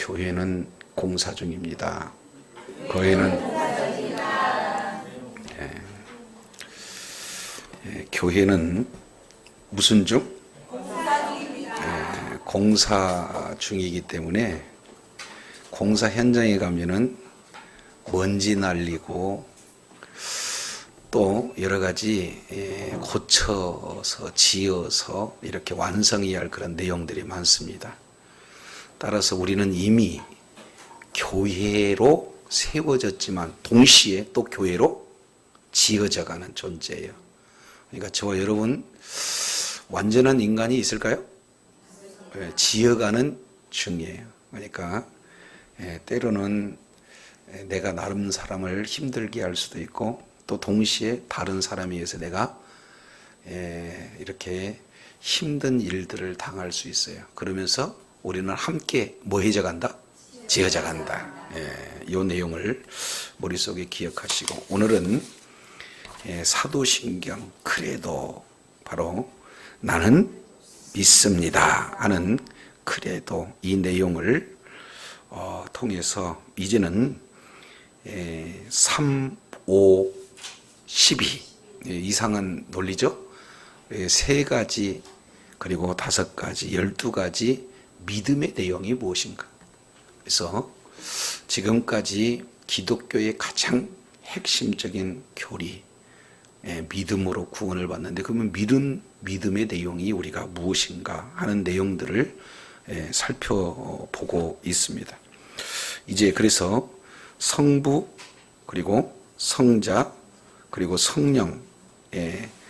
교회는 공사 중입니다. 교회는 교회는 무슨 중? 공사 중이기 때문에 공사 현장에 가면은 먼지 날리고 또 여러 가지 고쳐서 지어서 이렇게 완성해야 할 그런 내용들이 많습니다. 따라서 우리는 이미 교회로 세워졌지만 동시에 또 교회로 지어져가는 존재예요. 그러니까 저와 여러분 완전한 인간이 있을까요? 지어가는 중이에요. 그러니까 때로는 내가 나름 사람을 힘들게 할 수도 있고 또 동시에 다른 사람에 의해서 내가 이렇게 힘든 일들을 당할 수 있어요. 그러면서 우리는 함께 뭐 해져 간다? 지어져 간다. 이 내용을 머릿속에 기억하시고 오늘은 사도신경 크레도 바로 나는 믿습니다 하는 크레도 이 내용을 통해서 이제는 3, 5, 12 이상한 논리죠. 3가지 그리고 5가지 12가지 믿음의 내용이 무엇인가. 그래서 지금까지 기독교의 가장 핵심적인 교리 믿음으로 구원을 받는데 그러면 믿음의 내용이 우리가 무엇인가 하는 내용들을 살펴보고 있습니다. 이제 그래서 성부 그리고 성자 그리고 성령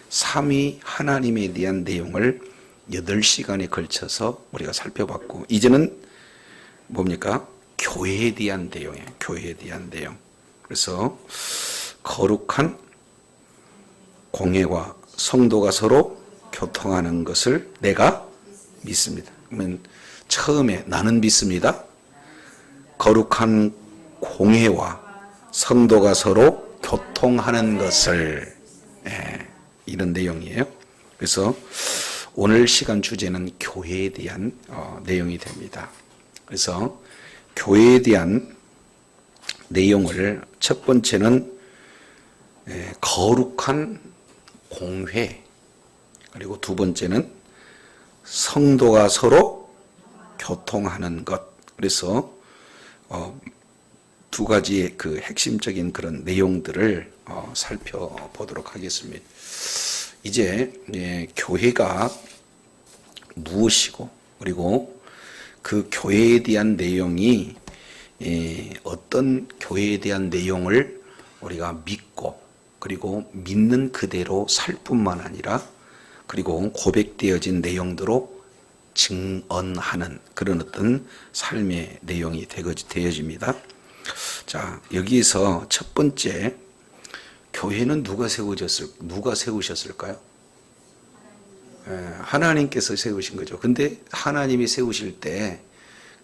삼위 하나님에 대한 내용을 8시간에 걸쳐서 우리가 살펴봤고 이제는 뭡니까? 교회에 대한 내용이에요. 교회에 대한 내용. 그래서 거룩한 공회와 성도가 서로 교통하는 것을 내가 믿습니다. 그러면 처음에 나는 믿습니다. 거룩한 공회와 성도가 서로 교통하는 것을 이런 내용이에요. 그래서 오늘 시간 주제는 교회에 대한 내용이 됩니다. 그래서 교회에 대한 내용을 첫 번째는 거룩한 공회 그리고 두 번째는 성도가 서로 교통하는 것. 그래서 두 가지의 그 핵심적인 그런 내용들을 살펴보도록 하겠습니다. 이제 교회가 무엇이고 그리고 그 교회에 대한 내용이 어떤 교회에 대한 내용을 우리가 믿고 그리고 믿는 그대로 살 뿐만 아니라 그리고 고백되어진 내용대로 증언하는 그런 어떤 삶의 내용이 되어집니다. 자, 여기에서 첫 번째 교회는 누가 세우셨을까요? 하나님께서 세우신 거죠. 근데 하나님이 세우실 때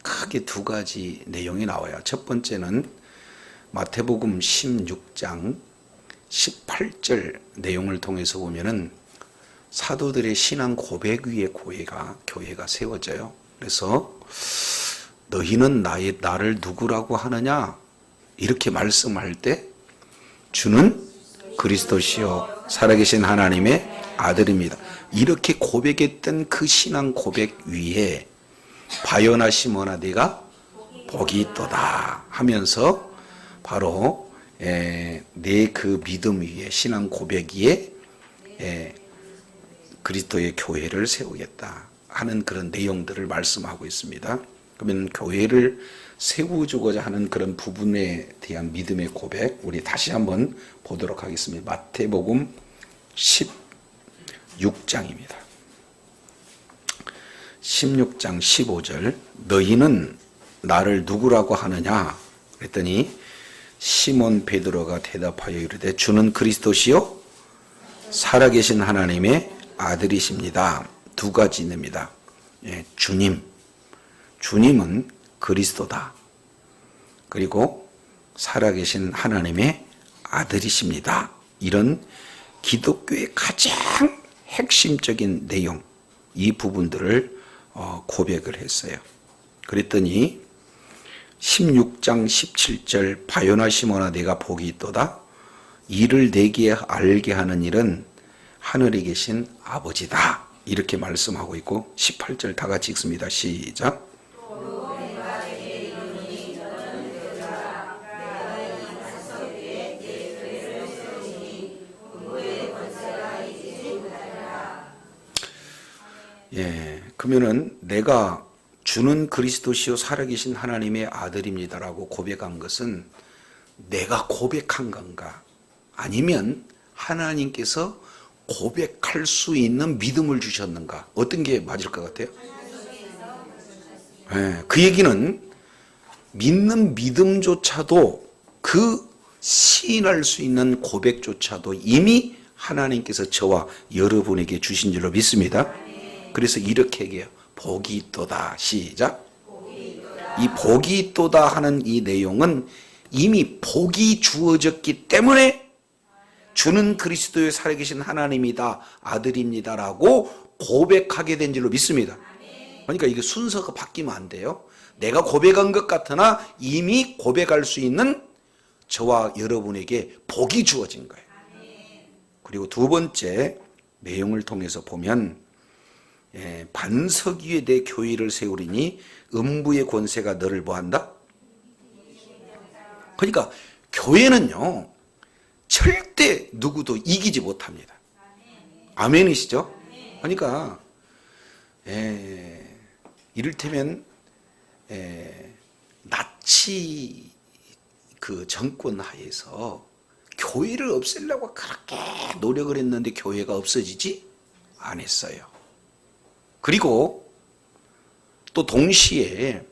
크게 2가지 내용이 나와요. 첫 번째는 마태복음 16장 18절 내용을 통해서 보면은 사도들의 신앙 고백 위에 교회가 세워져요. 그래서 너희는 나를 누구라고 하느냐? 이렇게 말씀할 때 주는 그리스도시요 살아계신 하나님의 아들입니다. 이렇게 고백했던 그 신앙 고백 위에 바요나 시몬아 네가 복이 있도다 하면서 바로 내 그 믿음 위에 신앙 고백 위에 그리스도의 교회를 세우겠다 하는 그런 내용들을 말씀하고 있습니다. 그러면 교회를 세우고자 하는 그런 부분에 대한 믿음의 고백 우리 다시 한번 보도록 하겠습니다. 마태복음 16장입니다. 16장 15절 너희는 나를 누구라고 하느냐 그랬더니 시몬 베드로가 대답하여 이르되 주는 그리스도시요 살아계신 하나님의 아들이십니다. 2가지입니다. 주님은 그리스도다. 그리고 살아계신 하나님의 아들이십니다. 이런 기독교의 가장 핵심적인 내용 이 부분들을 고백을 했어요. 그랬더니 16장 17절 바요나 시몬아 내가 복이 있도다. 이를 내게 알게 하는 일은 하늘에 계신 아버지다. 이렇게 말씀하고 있고 18절 다 같이 읽습니다. 시작. 예, 그러면은 내가 주는 그리스도시요 살아계신 하나님의 아들입니다라고 고백한 것은 내가 고백한 건가? 아니면 하나님께서 고백할 수 있는 믿음을 주셨는가? 어떤 게 맞을 것 같아요? 예, 그 얘기는 믿는 믿음조차도 그 시인할 수 있는 고백조차도 이미 하나님께서 저와 여러분에게 주신 줄로 믿습니다. 그래서 이렇게 얘기해요. 복이 있도다. 시작. 이 복이 있도다 하는 이 내용은 이미 복이 주어졌기 때문에 주는 그리스도의 살아계신 하나님이다, 아들입니다라고 고백하게 된 줄로 믿습니다. 그러니까 이게 순서가 바뀌면 안 돼요. 내가 고백한 것 같으나 이미 고백할 수 있는 저와 여러분에게 복이 주어진 거예요. 그리고 두 번째 내용을 통해서 보면 반석 위에 내 교회를 세우리니 음부의 권세가 너를 뭐한다? 그러니까 교회는요 절대 누구도 이기지 못합니다. 아멘이시죠? 그러니까 이를테면 나치 그 정권 하에서 교회를 없애려고 그렇게 노력을 했는데 교회가 없어지지 않았어요. 그리고 또 동시에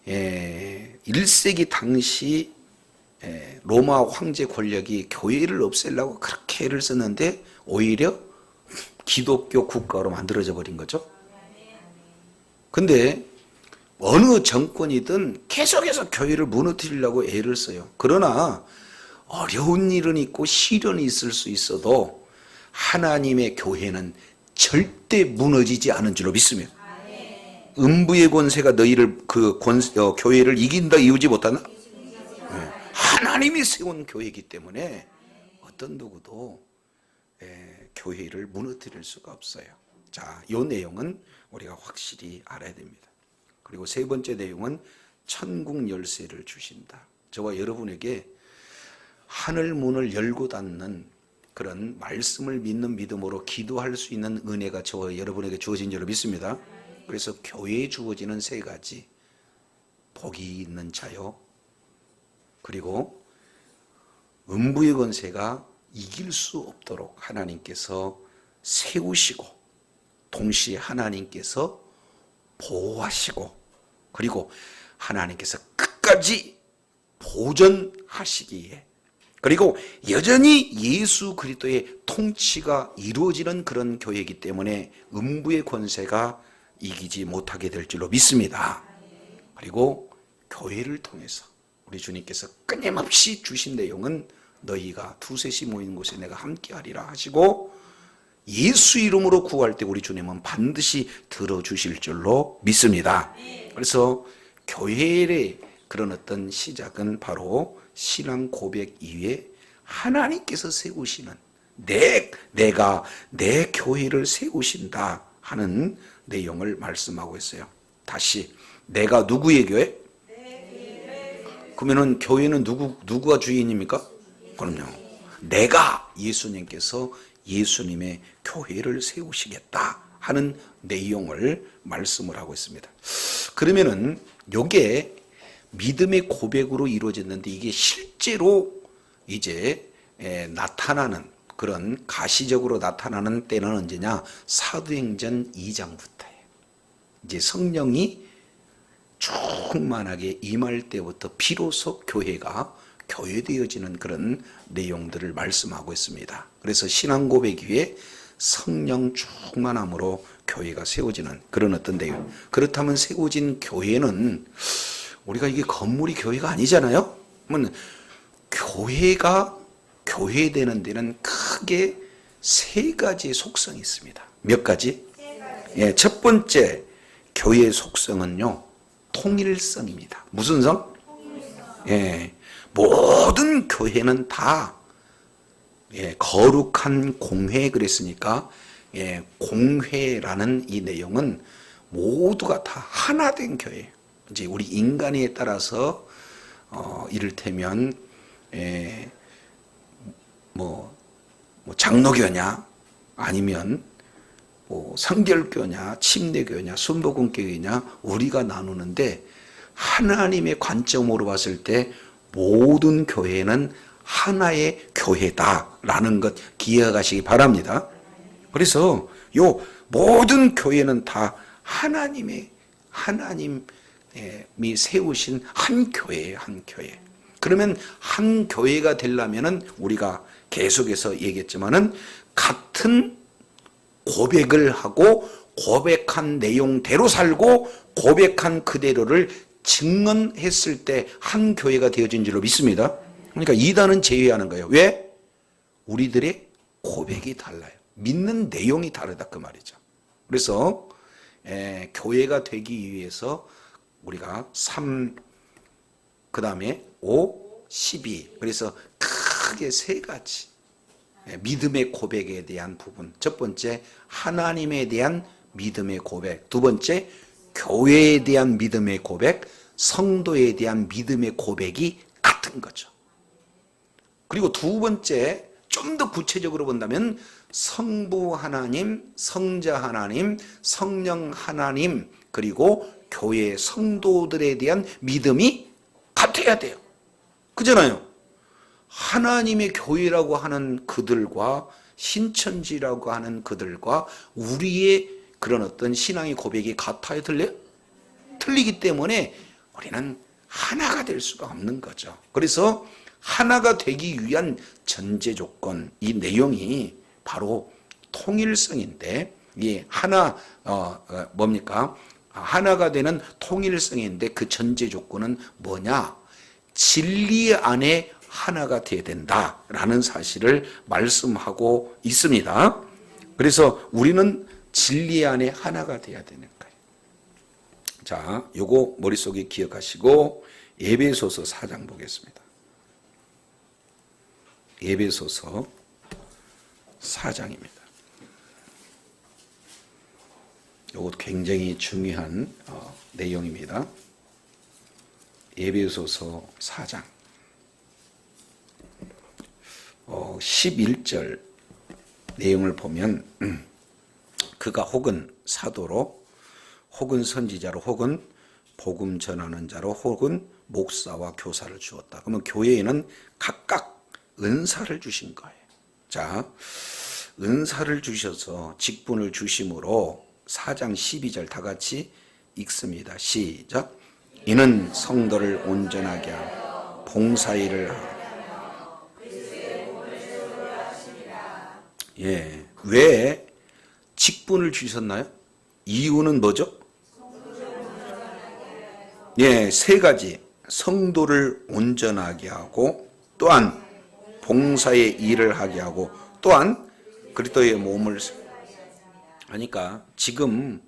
1세기 당시 로마 황제 권력이 교회를 없애려고 그렇게 애를 썼는데 오히려 기독교 국가로 만들어져 버린 거죠. 근데 어느 정권이든 계속해서 교회를 무너뜨리려고 애를 써요. 그러나 어려운 일은 있고 시련이 있을 수 있어도 하나님의 교회는 절대 무너지지 않은 줄로 믿습니다. 음부의 권세가 너희를 교회를 이긴다 이루지 못하나? 하나님이 세운 교회이기 때문에 어떤 누구도 교회를 무너뜨릴 수가 없어요. 자, 이 내용은 우리가 확실히 알아야 됩니다. 그리고 세 번째 내용은 천국 열쇠를 주신다. 저와 여러분에게 하늘 문을 열고 닫는 그런 말씀을 믿는 믿음으로 기도할 수 있는 은혜가 저와 여러분에게 주어진 줄로 믿습니다. 그래서 교회에 주어지는 세 가지, 복이 있는 자요, 그리고 음부의 권세가 이길 수 없도록 하나님께서 세우시고 동시에 하나님께서 보호하시고 그리고 하나님께서 끝까지 보존하시기에 그리고 여전히 예수 그리스도의 통치가 이루어지는 그런 교회이기 때문에 음부의 권세가 이기지 못하게 될 줄로 믿습니다. 그리고 교회를 통해서 우리 주님께서 끊임없이 주신 내용은 너희가 두셋이 모이는 곳에 내가 함께하리라 하시고 예수 이름으로 구할 때 우리 주님은 반드시 들어주실 줄로 믿습니다. 그래서 교회의 그런 어떤 시작은 바로 신앙 고백 이외에 하나님께서 세우시는 내가 내 교회를 세우신다 하는 내용을 말씀하고 있어요. 다시 내가 누구의 교회? 그러면은 교회는 누구가 주인입니까? 그럼요. 내가 예수님께서 예수님의 교회를 세우시겠다 하는 내용을 말씀을 하고 있습니다. 그러면은 요게 믿음의 고백으로 이루어졌는데 이게 실제로 이제 나타나는 그런 가시적으로 나타나는 때는 언제냐? 사도행전 2장부터예요. 이제 성령이 충만하게 임할 때부터 비로소 교회가 교회되어지는 그런 내용들을 말씀하고 있습니다. 그래서 신앙 고백 위에 성령 충만함으로 교회가 세워지는 그런 어떤 내용. 그렇다면 세워진 교회는 우리가 이게 건물이 교회가 아니잖아요. 그러면 교회가 교회되는 데는 크게 세 가지의 속성이 있습니다. 몇 가지? 첫 번째 교회의 속성은요, 통일성입니다. 무슨 성? 예, 모든 교회는 다 거룩한 공회 그랬으니까 공회라는 이 내용은 모두가 다 하나 된 교회. 이제 우리 인간에 따라서 이를테면 뭐 장로교냐 아니면 뭐 성결교냐 침례교냐 순복음교회냐 우리가 나누는데 하나님의 관점으로 봤을 때 모든 교회는 하나의 교회다라는 것 기억하시기 바랍니다. 그래서 요 모든 교회는 다 하나님이 세우신 한 교회예요, 한 교회. 그러면 한 교회가 되려면은 우리가 계속해서 얘기했지만은 같은 고백을 하고 고백한 내용대로 살고 고백한 그대로를 증언했을 때 한 교회가 되어진 줄로 믿습니다. 그러니까 이단은 제외하는 거예요. 왜? 우리들의 고백이 달라요. 믿는 내용이 다르다 그 말이죠. 그래서 교회가 되기 위해서 우리가 3, 그 다음에 5, 12 그래서 크게 세 가지 믿음의 고백에 대한 부분. 첫 번째 하나님에 대한 믿음의 고백. 두 번째 교회에 대한 믿음의 고백. 성도에 대한 믿음의 고백이 같은 거죠. 그리고 두 번째 좀 더 구체적으로 본다면 성부 하나님, 성자 하나님, 성령 하나님 그리고 교회 성도들에 대한 믿음이 같아야 돼요. 그잖아요. 하나님의 교회라고 하는 그들과 신천지라고 하는 그들과 우리의 그런 어떤 신앙의 고백이 같아야 틀려요? 틀리기 때문에 우리는 하나가 될 수가 없는 거죠. 그래서 하나가 되기 위한 전제 조건, 이 내용이 바로 통일성인데, 이 하나, 뭡니까? 하나가 되는 통일성인데 그 전제 조건은 뭐냐? 진리 안에 하나가 되어야 된다라는 사실을 말씀하고 있습니다. 그래서 우리는 진리 안에 하나가 되어야 되는 거예요. 자, 요거 머릿속에 기억하시고 에베소서 4장 보겠습니다. 에베소서 4장입니다. 요거 굉장히 중요한 내용입니다. 에베소서 4장 11절 내용을 보면 그가 혹은 사도로 혹은 선지자로 혹은 복음 전하는 자로 혹은 목사와 교사를 주었다. 그러면 교회에는 각각 은사를 주신 거예요. 자, 은사를 주셔서 직분을 주심으로 4장 12절 다 같이 읽습니다. 시작. 이는 성도를 온전하게 하고 봉사일을 하고. 왜 직분을 주셨나요? 이유는 뭐죠? 세 가지. 성도를 온전하게 하고 또한 봉사의 일을 하게 하고 또한 그리스도의 몸을 하니까 지금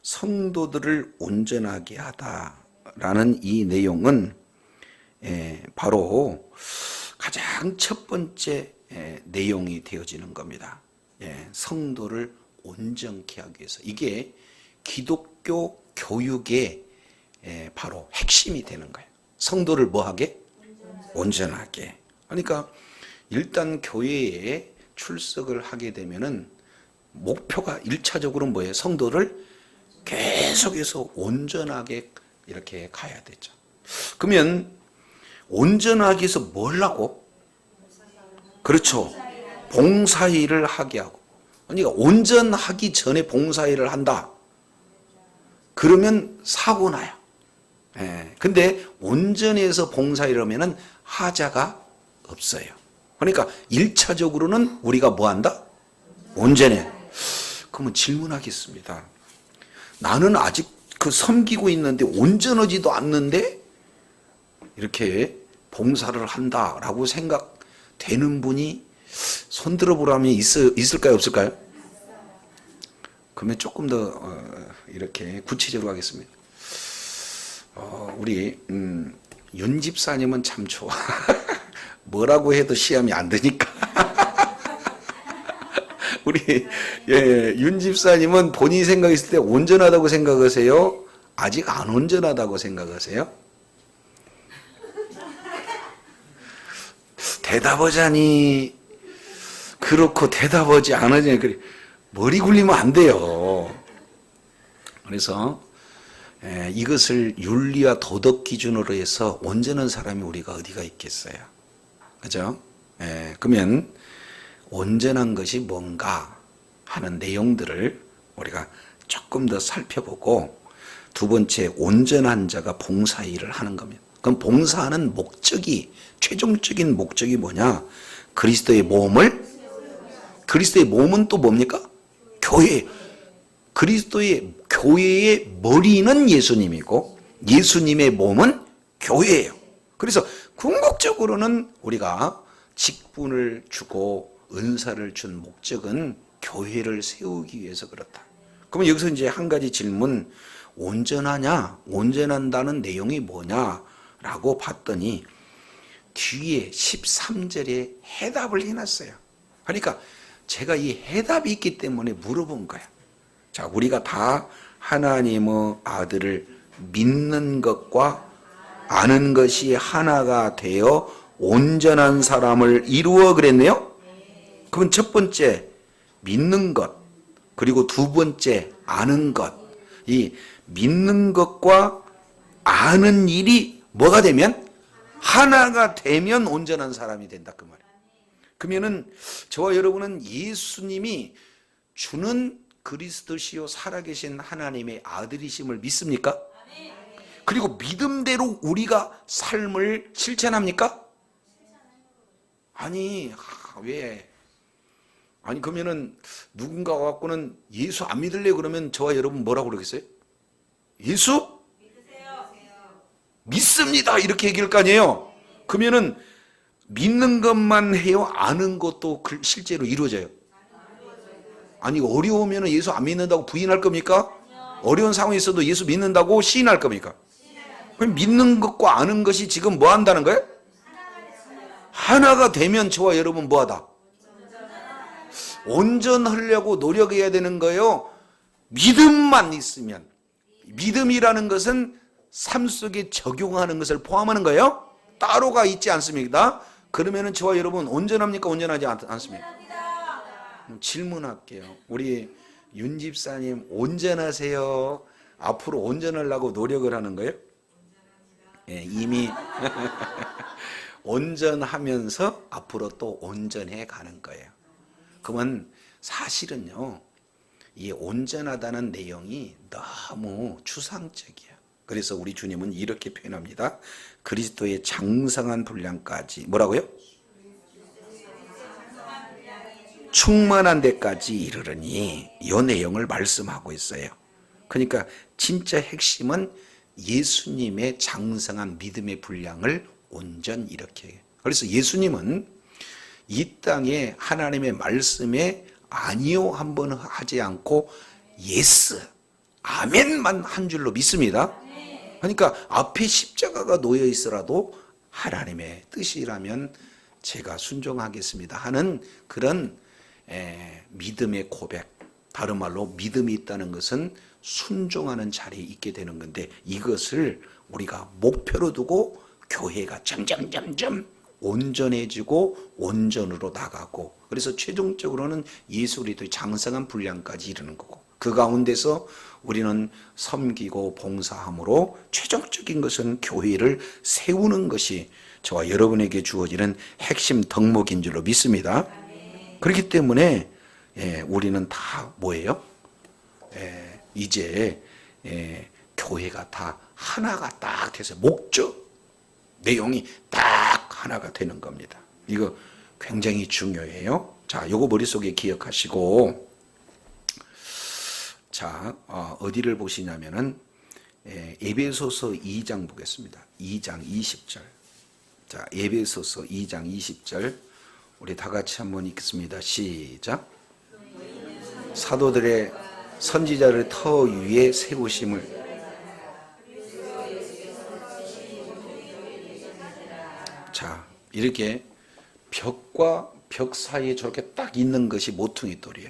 성도들을 온전하게 하다라는 이 내용은 바로 가장 첫 번째 내용이 되어지는 겁니다. 성도를 온전케 하기 위해서 이게 기독교 교육의 바로 핵심이 되는 거예요. 성도를 뭐하게? 온전하게. 그러니까 일단 교회에 출석을 하게 되면은 목표가 1차적으로 뭐예요? 성도를 계속해서 온전하게 이렇게 가야 되죠. 그러면 온전하기 위해서 뭘 하고? 그렇죠. 봉사일을 하게 하고. 그러니까 온전하기 전에 봉사일을 한다. 그러면 사고 나요. 근데 온전해서 봉사일을 하면은 하자가 없어요. 그러니까 1차적으로는 우리가 뭐 한다? 온전해. 그러면 질문하겠습니다. 나는 아직 섬기고 있는데 온전하지도 않는데 이렇게 봉사를 한다라고 생각되는 분이 손 들어보라면 있을까요? 없을까요? 그러면 조금 더 이렇게 구체적으로 하겠습니다. 우리 윤 집사님은 참 좋아. 뭐라고 해도 시험이 안 되니까. 우리 윤 집사님은 본인이 생각했을 때 온전하다고 생각하세요? 아직 안 온전하다고 생각하세요? 대답하자니 그렇고 대답하지 않으니 그래. 머리 굴리면 안 돼요. 그래서 이것을 윤리와 도덕 기준으로 해서 온전한 사람이 우리가 어디가 있겠어요? 그죠? 그러면 온전한 것이 뭔가 하는 내용들을 우리가 조금 더 살펴보고, 두 번째, 온전한 자가 봉사일을 하는 겁니다. 그럼 봉사하는 목적이, 최종적인 목적이 뭐냐? 그리스도의 몸은 또 뭡니까? 교회. 그리스도의 교회의 머리는 예수님이고 예수님의 몸은 교회예요. 그래서 궁극적으로는 우리가 직분을 주고 은사를 준 목적은 교회를 세우기 위해서 그렇다. 그러면 여기서 이제 한 가지 질문, 온전하냐? 온전한다는 내용이 뭐냐? 라고 봤더니 뒤에 13절에 해답을 해놨어요. 그러니까 제가 이 해답이 있기 때문에 물어본 거야. 자, 우리가 다 하나님의 아들을 믿는 것과 아는 것이 하나가 되어 온전한 사람을 이루어 그랬네요. 그럼 첫 번째 믿는 것, 그리고 두 번째 아는 것. 이 믿는 것과 아는 일이 뭐가 되면? 하나가 되면 온전한 사람이 된다 그 말이에요. 그러면은 저와 여러분은 예수님이 주는 그리스도시요 살아계신 하나님의 아들이심을 믿습니까? 그리고 믿음대로 우리가 삶을 실천합니까? 아니, 왜? 아니, 그러면은 누군가 갖고는 예수 안 믿을래 그러면 저와 여러분 뭐라고 그러겠어요? 예수? 믿습니다. 이렇게 얘기할 거 아니에요? 그러면은 믿는 것만 해요? 아는 것도 실제로 이루어져요? 아니, 어려우면 예수 안 믿는다고 부인할 겁니까? 어려운 상황에 있어도 예수 믿는다고 시인할 겁니까? 그럼 믿는 것과 아는 것이 지금 뭐 한다는 거예요? 하나가 되면 저와 여러분 뭐 하다? 온전하려고 노력해야 되는 거예요. 믿음만 있으면. 믿음이라는 것은 삶 속에 적용하는 것을 포함하는 거예요. 따로가 있지 않습니까? 그러면은 저와 여러분 온전합니까? 온전하지 않습니까? 질문할게요. 우리 윤 집사님 온전하세요? 앞으로 온전하려고 노력을 하는 거예요? 예, 이미 온전하면서 앞으로 또 온전해 가는 거예요. 그러면 사실은요, 이 온전하다는 내용이 너무 추상적이야. 그래서 우리 주님은 이렇게 표현합니다. 그리스도의 장성한 분량까지 뭐라고요? 충만한 데까지 이르르니 이 내용을 말씀하고 있어요. 그러니까 진짜 핵심은 예수님의 장성한 믿음의 분량을 온전 이렇게 해요. 그래서 예수님은 이 땅에 하나님의 말씀에 아니요 한번 하지 않고 예스, 아멘만 한 줄로 믿습니다. 그러니까 앞에 십자가가 놓여 있어라도 하나님의 뜻이라면 제가 순종하겠습니다 하는 그런 믿음의 고백, 다른 말로 믿음이 있다는 것은 순종하는 자리에 있게 되는 건데, 이것을 우리가 목표로 두고 교회가 점점 온전해지고 온전으로 나가고, 그래서 최종적으로는 예수 그리스도의 장성한 분량까지 이르는 거고, 그 가운데서 우리는 섬기고 봉사함으로 최종적인 것은 교회를 세우는 것이 저와 여러분에게 주어지는 핵심 덕목인 줄로 믿습니다. 그렇기 때문에 우리는 다 뭐예요? 이제 교회가 다 하나가 딱 돼서 목적, 내용이 딱 하나가 되는 겁니다. 이거 굉장히 중요해요. 자, 요거 머릿속에 기억하시고, 자, 어디를 보시냐면은 에베소서 2장 보겠습니다. 2장 20절. 자, 에베소서 2장 20절. 우리 다 같이 한번 읽겠습니다. 시작. 사도들의 선지자를 터 위에 세우심을 자, 이렇게 벽과 벽 사이에 저렇게 딱 있는 것이 모퉁이 돌이에요.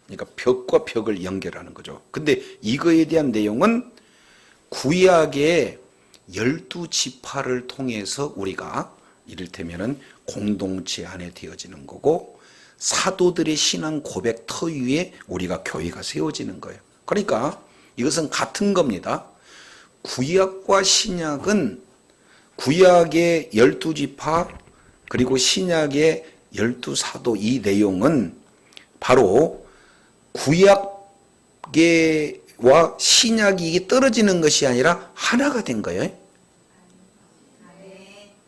그러니까 벽과 벽을 연결하는 거죠. 근데 이거에 대한 내용은 구약의 12지파를 통해서 우리가 이를테면은 공동체 안에 되어지는 거고, 사도들의 신앙 고백 터 위에 우리가 교회가 세워지는 거예요. 그러니까 이것은 같은 겁니다. 구약과 신약은, 구약의 12지파 그리고 신약의 12사도, 이 내용은 바로 구약과 신약이 떨어지는 것이 아니라 하나가 된 거예요.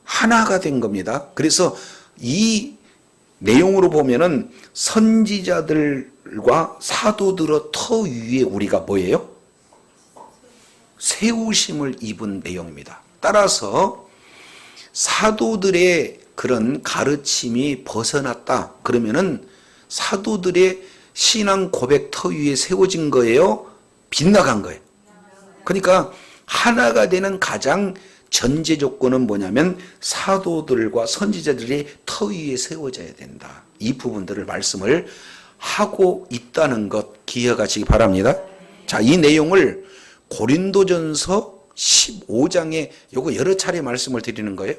하나가 된 겁니다. 그래서 이 내용으로 보면은 선지자들과 사도들의 터 위에 우리가 뭐예요? 세우심을 입은 내용입니다. 따라서 사도들의 그런 가르침이 벗어났다 그러면은 사도들의 신앙 고백 터 위에 세워진 거예요? 빗나간 거예요. 그러니까 하나가 되는 가장 전제 조건은 뭐냐면 사도들과 선지자들이 터 위에 세워져야 된다. 이 부분들을 말씀을 하고 있다는 것 기억하시기 바랍니다. 자, 이 내용을 고린도전서 15장에 요거 여러 차례 말씀을 드리는 거예요.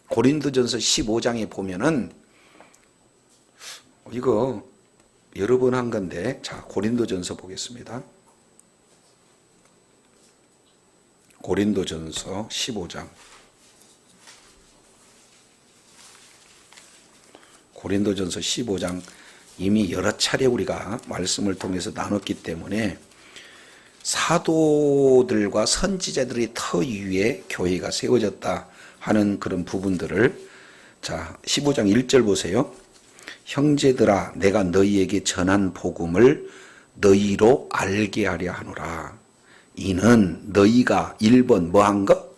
고린도전서 15장에 보면은 이거 여러 번 한 건데, 자, 고린도전서 보겠습니다. 고린도전서 15장. 고린도전서 15장 이미 여러 차례 우리가 말씀을 통해서 나눴기 때문에 사도들과 선지자들의 터 위에 교회가 세워졌다 하는 그런 부분들을, 자, 15장 1절 보세요. 형제들아, 내가 너희에게 전한 복음을 너희로 알게 하려 하노라. 이는 너희가 1번 뭐 한 것?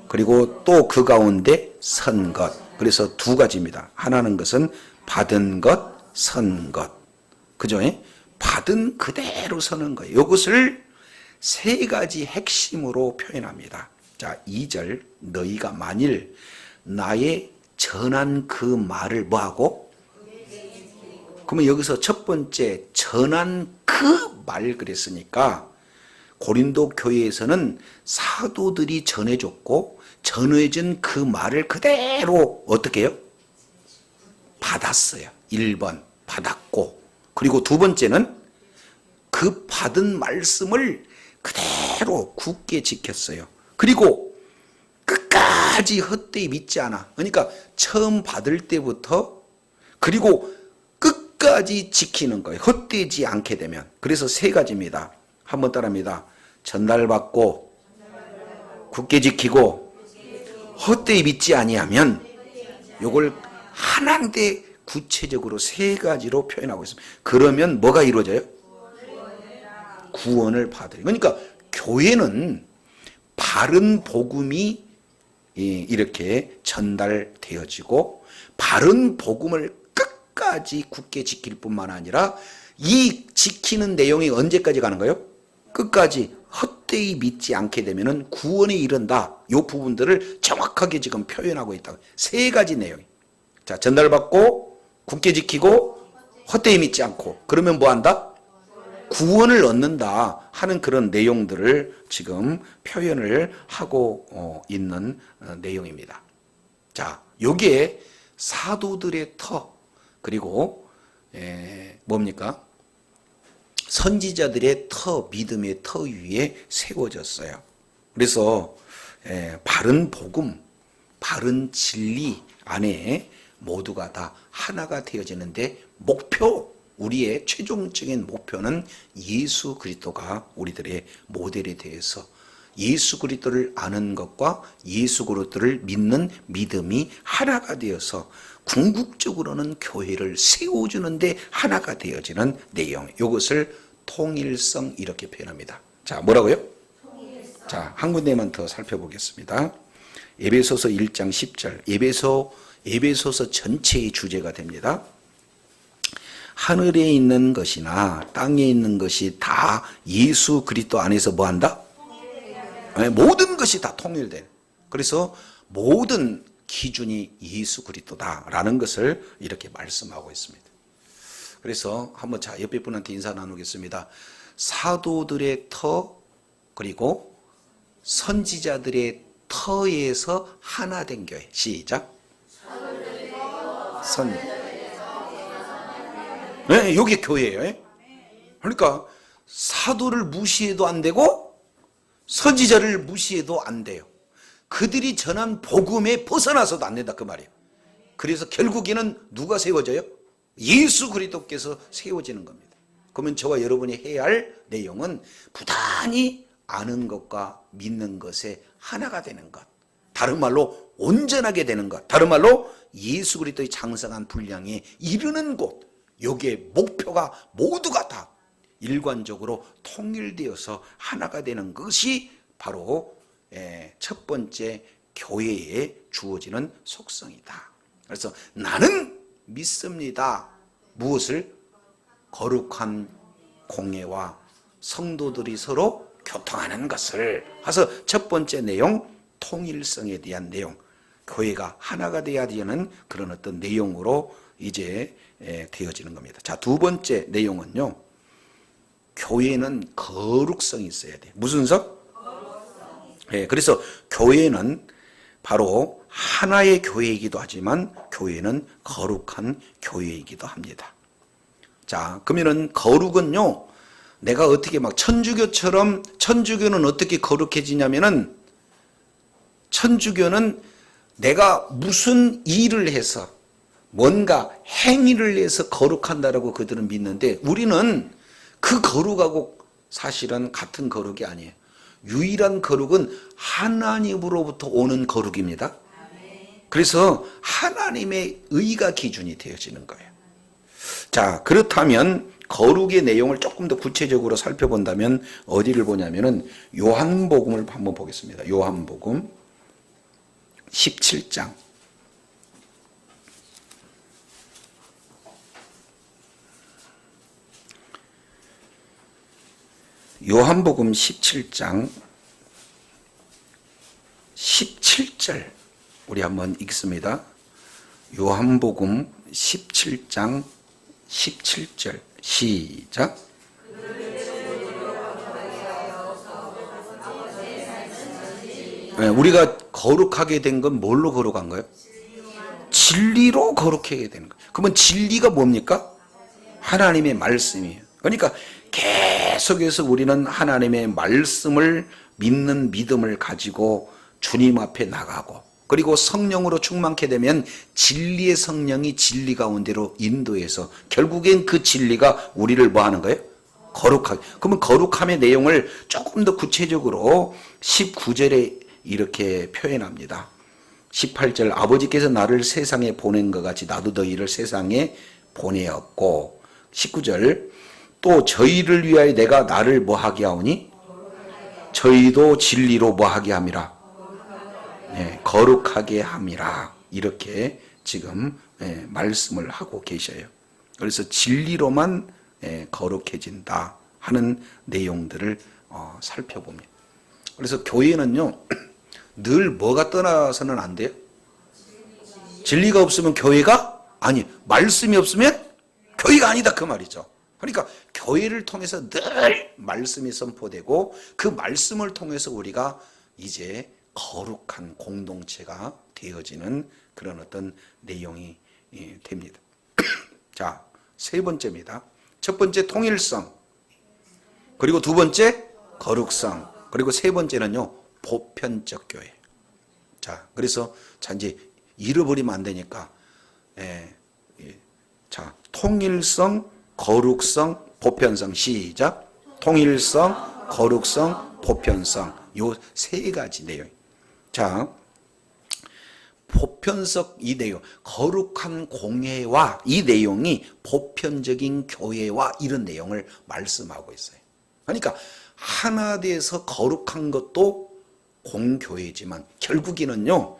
그리고 또 그 가운데 선 것. 그래서 두 가지입니다. 하나는 것은 받은 것, 선 것. 그죠? 받은 그대로 서는 거예요. 이것을 세 가지 핵심으로 표현합니다. 자, 2절, 너희가 만일 나의 전한 그 말을 뭐하고? 그러면 여기서 첫 번째 전한 그 말 그랬으니까 고린도 교회에서는 사도들이 전해줬고 전해진 그 말을 그대로 어떻게 해요? 받았어요. 1번 받았고, 그리고 두 번째는 그 받은 말씀을 그대로 굳게 지켰어요. 그리고 끝까지 헛되이 믿지 않아. 그러니까 처음 받을 때부터 그리고 끝까지 지키는 거예요. 헛되지 않게 되면. 그래서 세 가지입니다. 한번 따라합니다. 전달받고 굳게 지키고 헛되이 믿지 아니하면, 요걸 하나인데 구체적으로 세 가지로 표현하고 있습니다. 그러면 뭐가 이루어져요? 구원을 받아요. 그러니까 교회는 바른 복음이 이렇게 전달되어지고 바른 복음을 끝까지 굳게 지킬 뿐만 아니라 이 지키는 내용이 언제까지 가는 거예요? 끝까지 헛되이 믿지 않게 되면 구원에 이른다. 이 부분들을 정확하게 지금 표현하고 있다. 세 가지 내용. 자, 전달받고 굳게 지키고 헛되이 믿지 않고, 그러면 뭐 한다? 구원을 얻는다 하는 그런 내용들을 지금 표현을 하고 있는 내용입니다. 자, 요게 사도들의 터, 그리고 뭡니까? 선지자들의 터, 믿음의 터 위에 세워졌어요. 그래서 바른 복음, 바른 진리 안에 모두가 다 하나가 되어지는데, 목표, 우리의 최종적인 목표는 예수 그리스도가 우리들의 모델에 대해서 예수 그리스도를 아는 것과 예수 그리스도를 믿는 믿음이 하나가 되어서 궁극적으로는 교회를 세워주는데 하나가 되어지는 내용, 이것을 통일성 이렇게 표현합니다. 자, 뭐라고요? 통일성. 자, 한 군데만 더 살펴보겠습니다. 에베소서 1장 10절, 에베소서 전체의 주제가 됩니다. 하늘에 있는 것이나 땅에 있는 것이 다 예수 그리스도 안에서 뭐한다? 네, 모든 것이 다 통일된. 그래서 모든 기준이 예수 그리스도다라는 것을 이렇게 말씀하고 있습니다. 그래서 한번 자 옆에 분한테 인사 나누겠습니다. 사도들의 터 그리고 선지자들의 터에서 하나 된 교회. 시작. 네, 여기 교회예요. 그러니까 사도를 무시해도 안 되고 선지자를 무시해도 안 돼요. 그들이 전한 복음에 벗어나서도 안 된다 그 말이에요. 그래서 결국에는 누가 세워져요? 예수 그리스도께서 세워지는 겁니다. 그러면 저와 여러분이 해야 할 내용은 부단히 아는 것과 믿는 것에 하나가 되는 것. 다른 말로 온전하게 되는 것. 다른 말로 예수 그리스도의 장성한 분량에 이르는 곳. 여기에 목표가 모두가 다 일관적으로 통일되어서 하나가 되는 것이 바로 첫 번째 교회에 주어지는 속성이다. 그래서 나는 믿습니다. 무엇을? 거룩한 공예와 성도들이 서로 교통하는 것을. 그래서 첫 번째 내용, 통일성에 대한 내용. 교회가 하나가 되어야 되는 그런 어떤 내용으로 이제 되어지는 겁니다. 자, 두 번째 내용은요. 교회는 거룩성이 있어야 돼요. 무슨 성? 그래서 교회는 바로 하나의 교회이기도 하지만 교회는 거룩한 교회이기도 합니다. 자, 그러면은 거룩은요, 내가 어떻게 막 천주교처럼, 천주교는 어떻게 거룩해지냐면은, 천주교는 내가 무슨 일을 해서 뭔가 행위를 해서 거룩한다라고 그들은 믿는데, 우리는 그 거룩하고 사실은 같은 거룩이 아니에요. 유일한 거룩은 하나님으로부터 오는 거룩입니다. 그래서 하나님의 의가 기준이 되어지는 거예요. 자, 그렇다면 거룩의 내용을 조금 더 구체적으로 살펴본다면 어디를 보냐면은 요한복음을 한번 보겠습니다. 요한복음 17장. 요한복음 17장 17절 우리 한번 읽습니다. 요한복음 17장 17절 시작. 우리가 거룩하게 된 건 뭘로 거룩한 거예요? 진리로 거룩하게 되는 거예요. 그러면 진리가 뭡니까? 하나님의 말씀이에요. 그러니까 계속해서 우리는 하나님의 말씀을 믿는 믿음을 가지고 주님 앞에 나가고, 그리고 성령으로 충만케 되면 진리의 성령이 진리 가운데로 인도해서 결국엔 그 진리가 우리를 뭐 하는 거예요? 거룩하게. 그러면 거룩함의 내용을 조금 더 구체적으로 19절에 이렇게 표현합니다. 18절 아버지께서 나를 세상에 보낸 것 같이 나도 너희를 세상에 보내었고, 19절 또 저희를 위하여 내가 나를 뭐하게 하오니? 저희도 진리로 뭐하게 함이라? 거룩하게 함이라. 이렇게 지금 말씀을 하고 계셔요. 그래서 진리로만 거룩해진다 하는 내용들을 살펴봅니다. 그래서 교회는요, 늘 뭐가 떠나서는 안 돼요? 진리가 없으면 교회가 아니, 말씀이 없으면 교회가 아니다 그 말이죠. 그러니까 교회를 통해서 늘 말씀이 선포되고 그 말씀을 통해서 우리가 이제 거룩한 공동체가 되어지는 그런 어떤 내용이 됩니다. 자, 세 번째입니다. 첫 번째 통일성, 그리고 두 번째 거룩성, 그리고 세 번째는요 보편적 교회. 자, 그래서 자 이제 잃어버리면 안 되니까 자, 통일성, 거룩성, 보편성 시작. 통일성, 거룩성, 보편성, 요 세 가지 내용. 자, 보편적 이 내용, 거룩한 공예와 이 내용이 보편적인 교회와 이런 내용을 말씀하고 있어요. 그러니까 하나 돼서 거룩한 것도 공교회지만 결국에는요,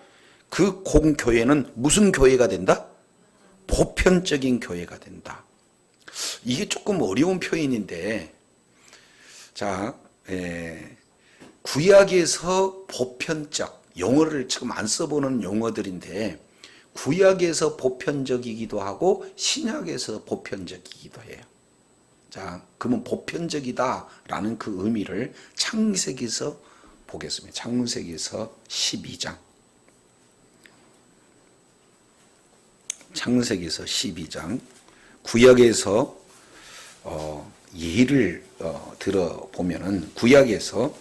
그 공교회는 무슨 교회가 된다? 보편적인 교회가 된다. 이게 조금 어려운 표현인데, 자, 구약에서 보편적, 용어를 지금 안 써보는 용어들인데 구약에서 보편적이기도 하고 신약에서 보편적이기도 해요. 자, 그러면 보편적이다라는 그 의미를 창세기에서 보겠습니다. 창세기에서 12장. 창세기에서 12장. 구약에서 예를 들어보면은 구약에서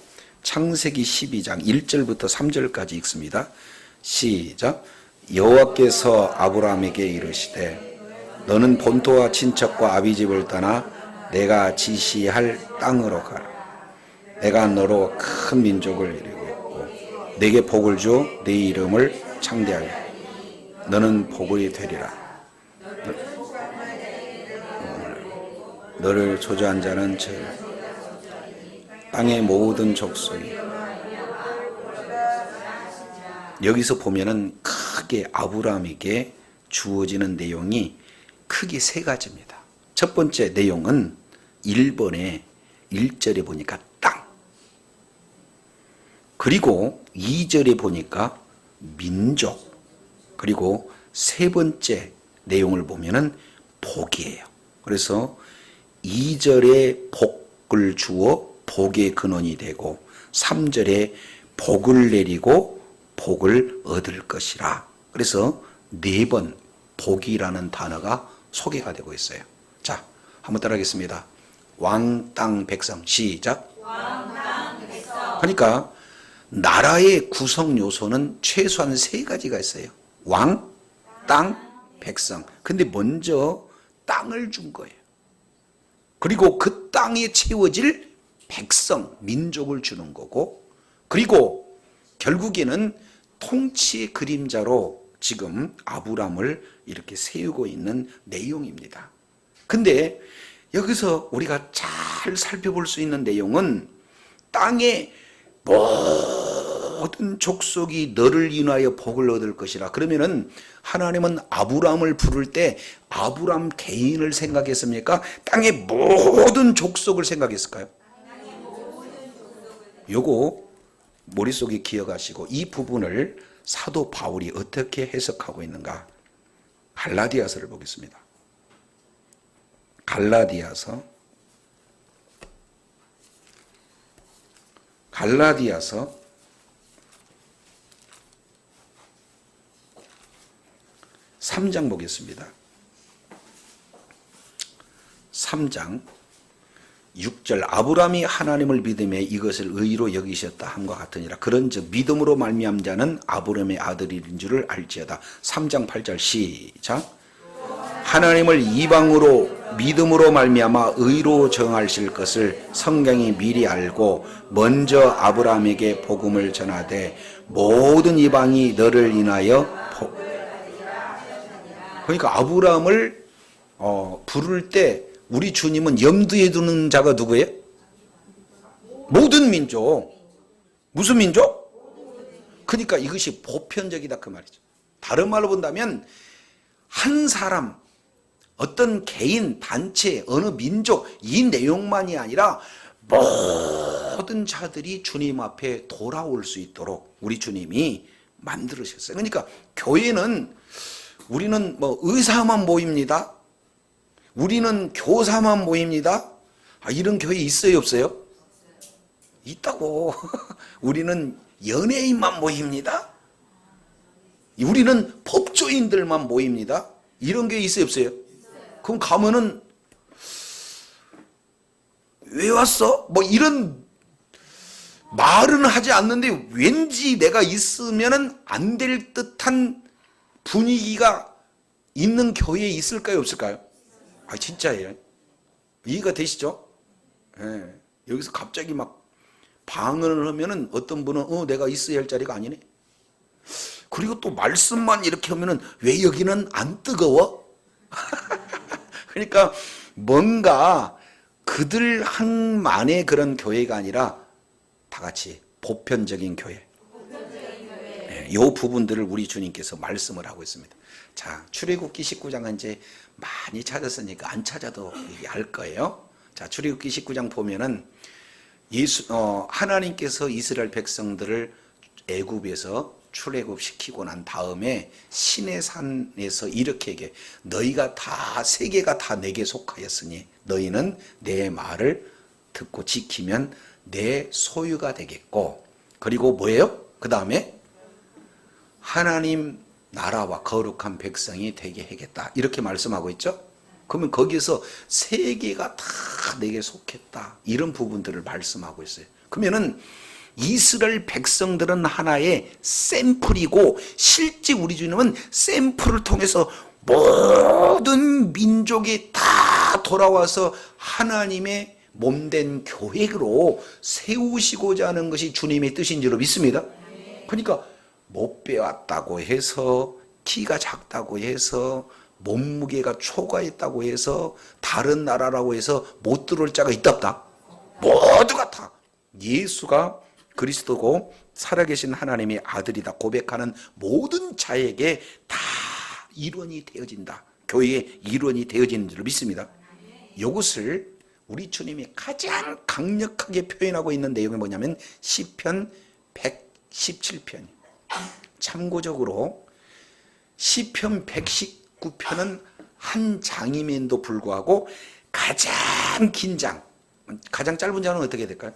창세기 12장 1절부터 3절까지 읽습니다. 시작. 여호와께서 아브라함에게 이르시되 너는 본토와 친척과 아비집을 떠나 내가 지시할 땅으로 가라. 내가 너로 큰 민족을 이루겠고 내게 복을 주 네 이름을 창대하게 너는 복이 되리라. 너를 저주한 자는 땅의 모든 족속이. 여기서 보면은 크게 아브라함에게 주어지는 내용이 크게 세 가지입니다. 첫 번째 내용은 1번에 1절에 보니까 땅. 그리고 2절에 보니까 민족. 그리고 세 번째 내용을 보면은 복이에요. 그래서 2절에 복을 주어 복의 근원이 되고 3절에 복을 내리고 복을 얻을 것이라. 그래서 4번 복이라는 단어가 소개가 되고 있어요. 자, 한번 따라하겠습니다. 왕, 땅, 백성. 시작. 왕, 땅, 백성. 그러니까 나라의 구성 요소는 최소한 3가지가 있어요. 왕, 땅, 백성. 근데 먼저 땅을 준 거예요. 그리고 그 땅에 채워질 백성, 민족을 주는 거고, 그리고 결국에는 통치의 그림자로 지금 아브람을 이렇게 세우고 있는 내용입니다. 근데 여기서 우리가 잘 살펴볼 수 있는 내용은 땅의 모든 족속이 너를 인하여 복을 얻을 것이라. 그러면은 하나님은 아브람을 부를 때 아브람 개인을 생각했습니까? 땅의 모든 족속을 생각했을까요? 요거 머릿속에 기억하시고 이 부분을 사도 바울이 어떻게 해석하고 있는가? 갈라디아서를 보겠습니다. 갈라디아서 3장 보겠습니다. 3장 6절. 아브라함이 하나님을 믿음에 이것을 의로 여기셨다 함과 같으니라. 그런즉 믿음으로 말미암은 자는 아브라함의 아들인 줄을 알지어다. 3장 8절 시작. 하나님을 이방으로 믿음으로 말미암아 의로 정하실 것을 성경이 미리 알고 먼저 아브라함에게 복음을 전하되 모든 이방이 너를 인하여 그러니까 아브라함을 부를 때 우리 주님은 염두에 두는 자가 누구예요? 모든 민족. 무슨 민족? 그러니까 이것이 보편적이다 그 말이죠. 다른 말로 본다면 한 사람, 어떤 개인, 단체, 어느 민족 이 내용만이 아니라 모든 자들이 주님 앞에 돌아올 수 있도록 우리 주님이 만들으셨어요. 그러니까 교회는 우리는 의사만 모입니다. 우리는 교사만 모입니다. 이런 교회 있어요, 없어요? 있다고. 우리는 연예인만 모입니다. 우리는 법조인들만 모입니다. 이런 교회 있어요, 없어요? 그럼 가면은 왜 왔어? 이런 말은 하지 않는데 왠지 내가 있으면은 안 될 듯한 분위기가 있는 교회에 있을까요, 없을까요? 진짜예요. 이해가 되시죠? 예. 여기서 갑자기 막 방언을 하면은 어떤 분은 내가 있어야 할 자리가 아니네. 그리고 또 말씀만 이렇게 하면은 왜 여기는 안 뜨거워? 그러니까 뭔가 그들 한만의 그런 교회가 아니라 다 같이 보편적인 교회. 이 부분들을 우리 주님께서 말씀을 하고 있습니다. 자, 출애굽기 19장은 이제 많이 찾았으니까 안 찾아도 알 거예요. 자, 출애굽기 19장 보면은 하나님께서 이스라엘 백성들을 애굽에서 출애굽시키고 난 다음에 시내산에서 이렇게 얘기해. 너희가 다 세계가 다 내게 속하였으니 너희는 내 말을 듣고 지키면 내 소유가 되겠고, 그리고 뭐예요? 그 다음에 하나님 나라와 거룩한 백성이 되게 하겠다, 이렇게 말씀하고 있죠. 그러면 거기에서 세계가 다 내게 속했다, 이런 부분들을 말씀하고 있어요. 그러면은 이스라엘 백성들은 하나의 샘플이고, 실제 우리 주님은 샘플을 통해서 모든 민족이 다 돌아와서 하나님의 몸된 교회로 세우시고자 하는 것이 주님의 뜻인 줄로 믿습니다. 그러니까 못 배웠다고 해서, 키가 작다고 해서, 몸무게가 초과했다고 해서, 다른 나라라고 해서 못 들어올 자가 있다 없다? 모두가 다 예수가 그리스도고 살아계신 하나님의 아들이다 고백하는 모든 자에게 다 일원이 되어진다, 교회의 일원이 되어지는 줄 믿습니다. 이것을 우리 주님이 가장 강력하게 표현하고 있는 내용이 뭐냐면 시편 117편. 참고적으로 시편 119편은 한 장임에도 불구하고 가장 긴 장, 가장 짧은 장은 어떻게 될까요?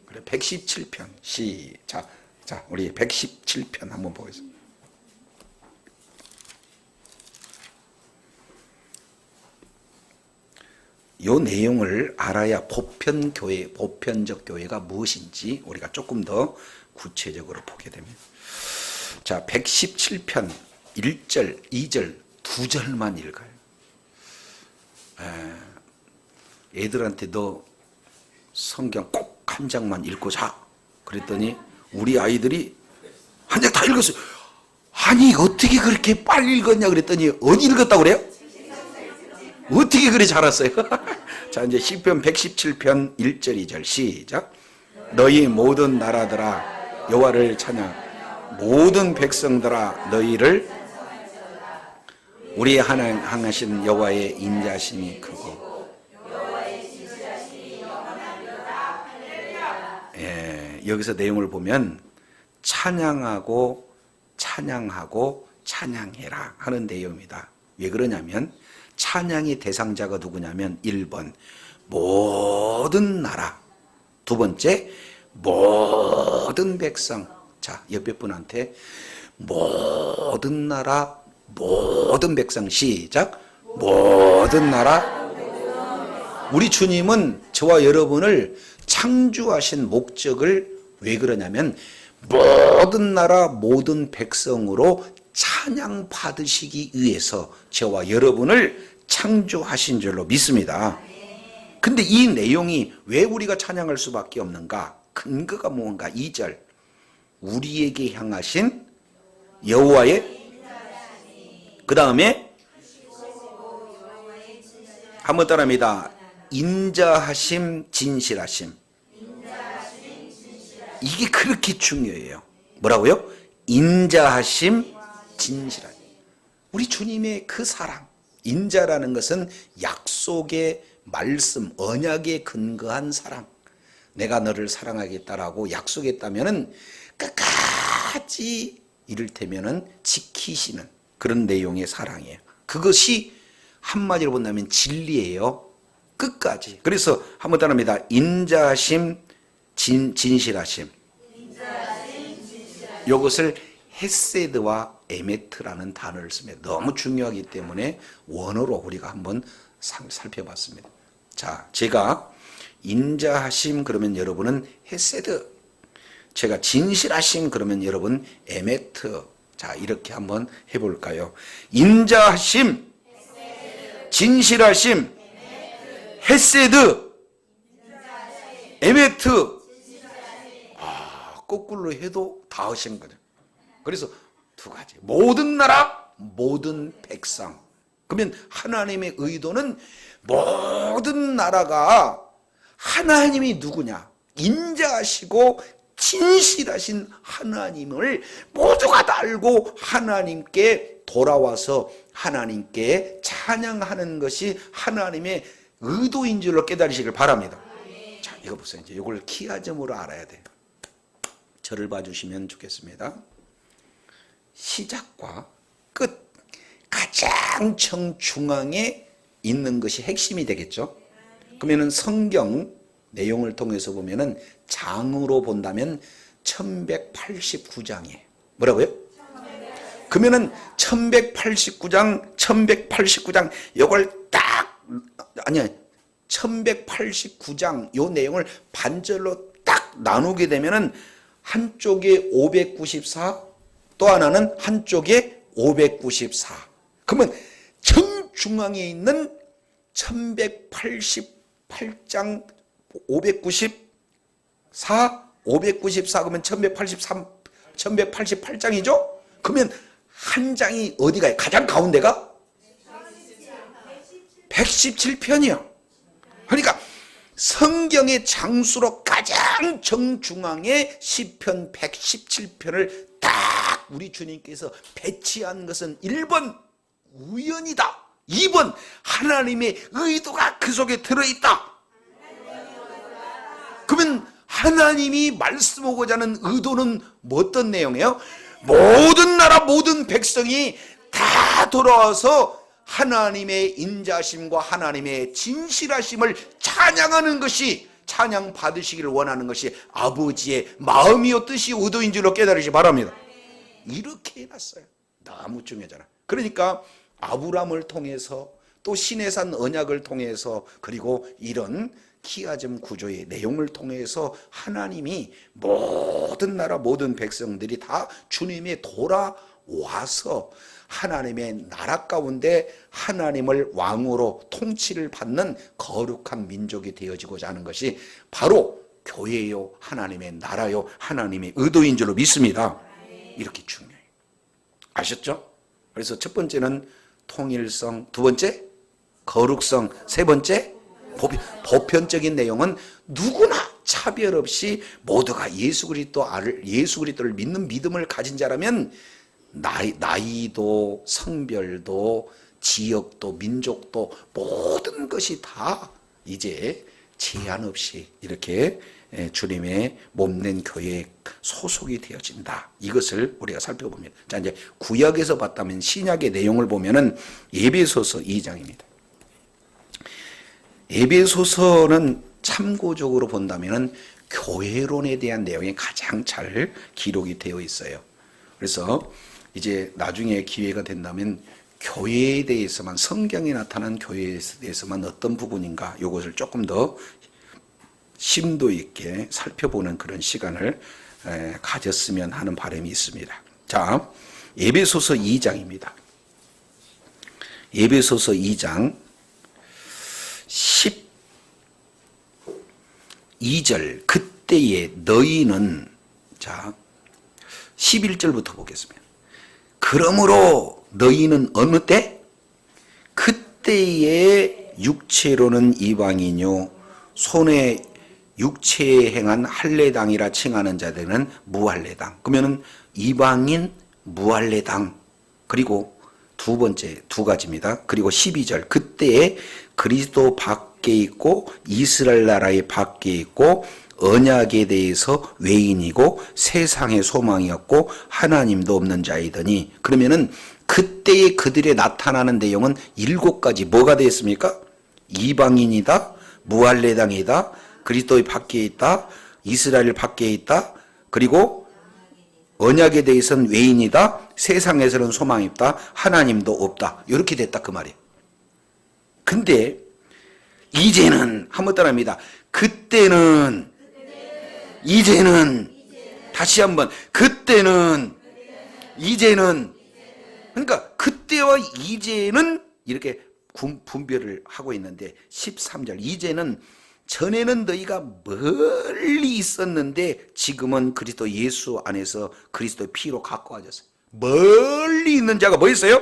그래, 117편. 시작. 자, 우리 117편 한번 보겠습니다. 이 내용을 알아야 보편교회, 보편적 교회가 무엇인지 우리가 조금 더 구체적으로 보게 됩니다. 자, 117편 1절, 2절, 2절만 읽어요. 애들한테 너 성경 꼭 한 장만 읽고 자, 그랬더니 우리 아이들이 한 장 다 읽었어요. 아니 어떻게 그렇게 빨리 읽었냐 그랬더니 어디 읽었다고 그래요? 어떻게 그래 잘 알았어요? 자, 이제 시편 117편 1절 2절 시작. 너희 모든 나라들아 여호와를 찬양, 모든 백성들아 너희를, 우리 하나님 향하신 여호와의 인자심이 크고. 여기서 내용을 보면 찬양하고 찬양하고 찬양해라 하는 내용입니다. 왜 그러냐면 찬양의 대상자가 누구냐면 1번 모든 나라, 두 번째 모든 백성. 자, 옆에 분한테 모든 나라 모든 백성 시작. 모든 나라. 우리 주님은 저와 여러분을 창조하신 목적을 왜 그러냐면 모든 나라 모든 백성으로 찬양 받으시기 위해서 저와 여러분을 창조하신 줄로 믿습니다. 근데 이 내용이 왜 우리가 찬양할 수밖에 없는가? 근거가 뭔가? 2절 우리에게 향하신 여호와의, 그 다음에 한번 따라합니다. 인자하심 진실하심. 이게 그렇게 중요해요. 뭐라고요? 인자하심 진실하심. 우리 주님의 그 사랑, 인자라는 것은 약속의 말씀, 언약에 근거한 사랑. 내가 너를 사랑하겠다라고 약속했다면은 끝까지 이를테면은 지키시는 그런 내용의 사랑이에요. 그것이 한마디로 본다면 진리예요. 끝까지. 그래서 한번 따라합니다. 인자하심 진실하심. 이것을 헤세드와 에메트라는 단어를 씁니다. 너무 중요하기 때문에 원어로 우리가 한번 살펴봤습니다. 자, 제가 인자하심 그러면 여러분은 헤세드, 제가 진실하심 그러면 여러분 에메트. 자, 이렇게 한번 해볼까요? 인자하심, 진실하심, 헤세드, 에메트. 거꾸로 해도 다 하신 거죠. 그래서 두 가지. 모든 나라, 모든 백성. 그러면 하나님의 의도는 모든 나라가 하나님이 누구냐? 인자하시고 진실하신 하나님을 모두가 다 알고 하나님께 돌아와서 하나님께 찬양하는 것이 하나님의 의도인 줄로 깨달으시길 바랍니다. 자, 이거 보세요. 이제 이걸 키아점으로 알아야 돼요. 저를 봐주시면 좋겠습니다. 시작과 끝 가장 정중앙에 있는 것이 핵심이 되겠죠. 그러면은 성경 내용을 통해서 보면은 장으로 본다면 1189장이에요. 뭐라고요? 그러면은 1189장 요걸 딱 아니야 1189장 요 내용을 반절로 딱 나누게 되면은 한쪽에 594 또 하나는 한쪽에 594. 그러면 정중앙에 있는 1188장 594 그러면 1188장이죠? 그러면 한 장이 어디 가요? 가장 가운데가 117편이요. 그러니까 성경의 장수로 가장 정중앙에 시편 117편을 딱 우리 주님께서 배치한 것은 1번 우연이다. 2번 하나님의 의도가 그 속에 들어있다. 그러면 하나님이 말씀하고자 하는 의도는 뭐 어떤 내용이에요? 모든 나라 모든 백성이 다 돌아와서 하나님의 인자심과 하나님의 진실하심을 찬양하는 것이 찬양 받으시기를 원하는 것이 아버지의 마음이요 뜻이 의도인 줄로 깨달으시 바랍니다. 이렇게 해놨어요. 너무 중요하잖아. 그러니까 아브람을 통해서 또 시내산 언약을 통해서 그리고 이런 키아즘 구조의 내용을 통해서 하나님이 모든 나라 모든 백성들이 다 주님의 돌아와서 하나님의 나라 가운데 하나님을 왕으로 통치를 받는 거룩한 민족이 되어지고자 하는 것이 바로 교회요 하나님의 나라요 하나님의 의도인 줄로 믿습니다. 이렇게 중요해요. 아셨죠? 그래서 첫 번째는 통일성, 두 번째 거룩성, 세 번째 보편적인 내용은 누구나 차별 없이 모두가 예수 그리스도를 믿는 믿음을 가진 자라면 나이도 성별도 지역도 민족도 모든 것이 다 이제 제한 없이 이렇게 주님의 몸된 교회에 소속이 되어진다. 이것을 우리가 살펴봅니다. 자, 이제 구약에서 봤다면 신약의 내용을 보면은 에베소서 2장입니다. 에베소서는 참고적으로 본다면은 교회론에 대한 내용이 가장 잘 기록이 되어 있어요. 그래서 이제 나중에 기회가 된다면 교회에 대해서만 성경에 나타난 교회에 대해서만 어떤 부분인가 이것을 조금 더 심도 있게 살펴보는 그런 시간을 가졌으면 하는 바람이 있습니다. 자, 에베소서 2장입니다. 에베소서 2장 12절 그때에 너희는 자 11절부터 보겠습니다. 그러므로 너희는 어느 때? 그때에 육체로는 이방인요 손에 육체에 행한 할례당이라 칭하는 자들은 무할례당. 그러면은 이방인 무할례당. 그리고 두 번째 두 가지입니다. 그리고 12절 그때에 그리스도 밖에 있고 이스라엘 나라의 밖에 있고 언약에 대해서 외인이고 세상의 소망이었고 하나님도 없는 자이더니 그러면은 그때의 그들의 나타나는 내용은 7가지 뭐가 되었습니까? 이방인이다, 무할례당이다, 그리스도의 밖에 있다, 이스라엘 밖에 있다, 그리고 언약에 대해서는 외인이다, 세상에서는 소망이 없다, 하나님도 없다. 이렇게 됐다 그 말이에요. 근데 이제는 한번 따라합니다. 그때는 이제는 다시 한번 그때는 이제는 그러니까 그때와 이제는 이렇게 분별을 하고 있는데 13절 이제는 전에는 너희가 멀리 있었는데 지금은 그리스도 예수 안에서 그리스도의 피로 가까워졌어요. 멀리 있는 자가 뭐 있어요?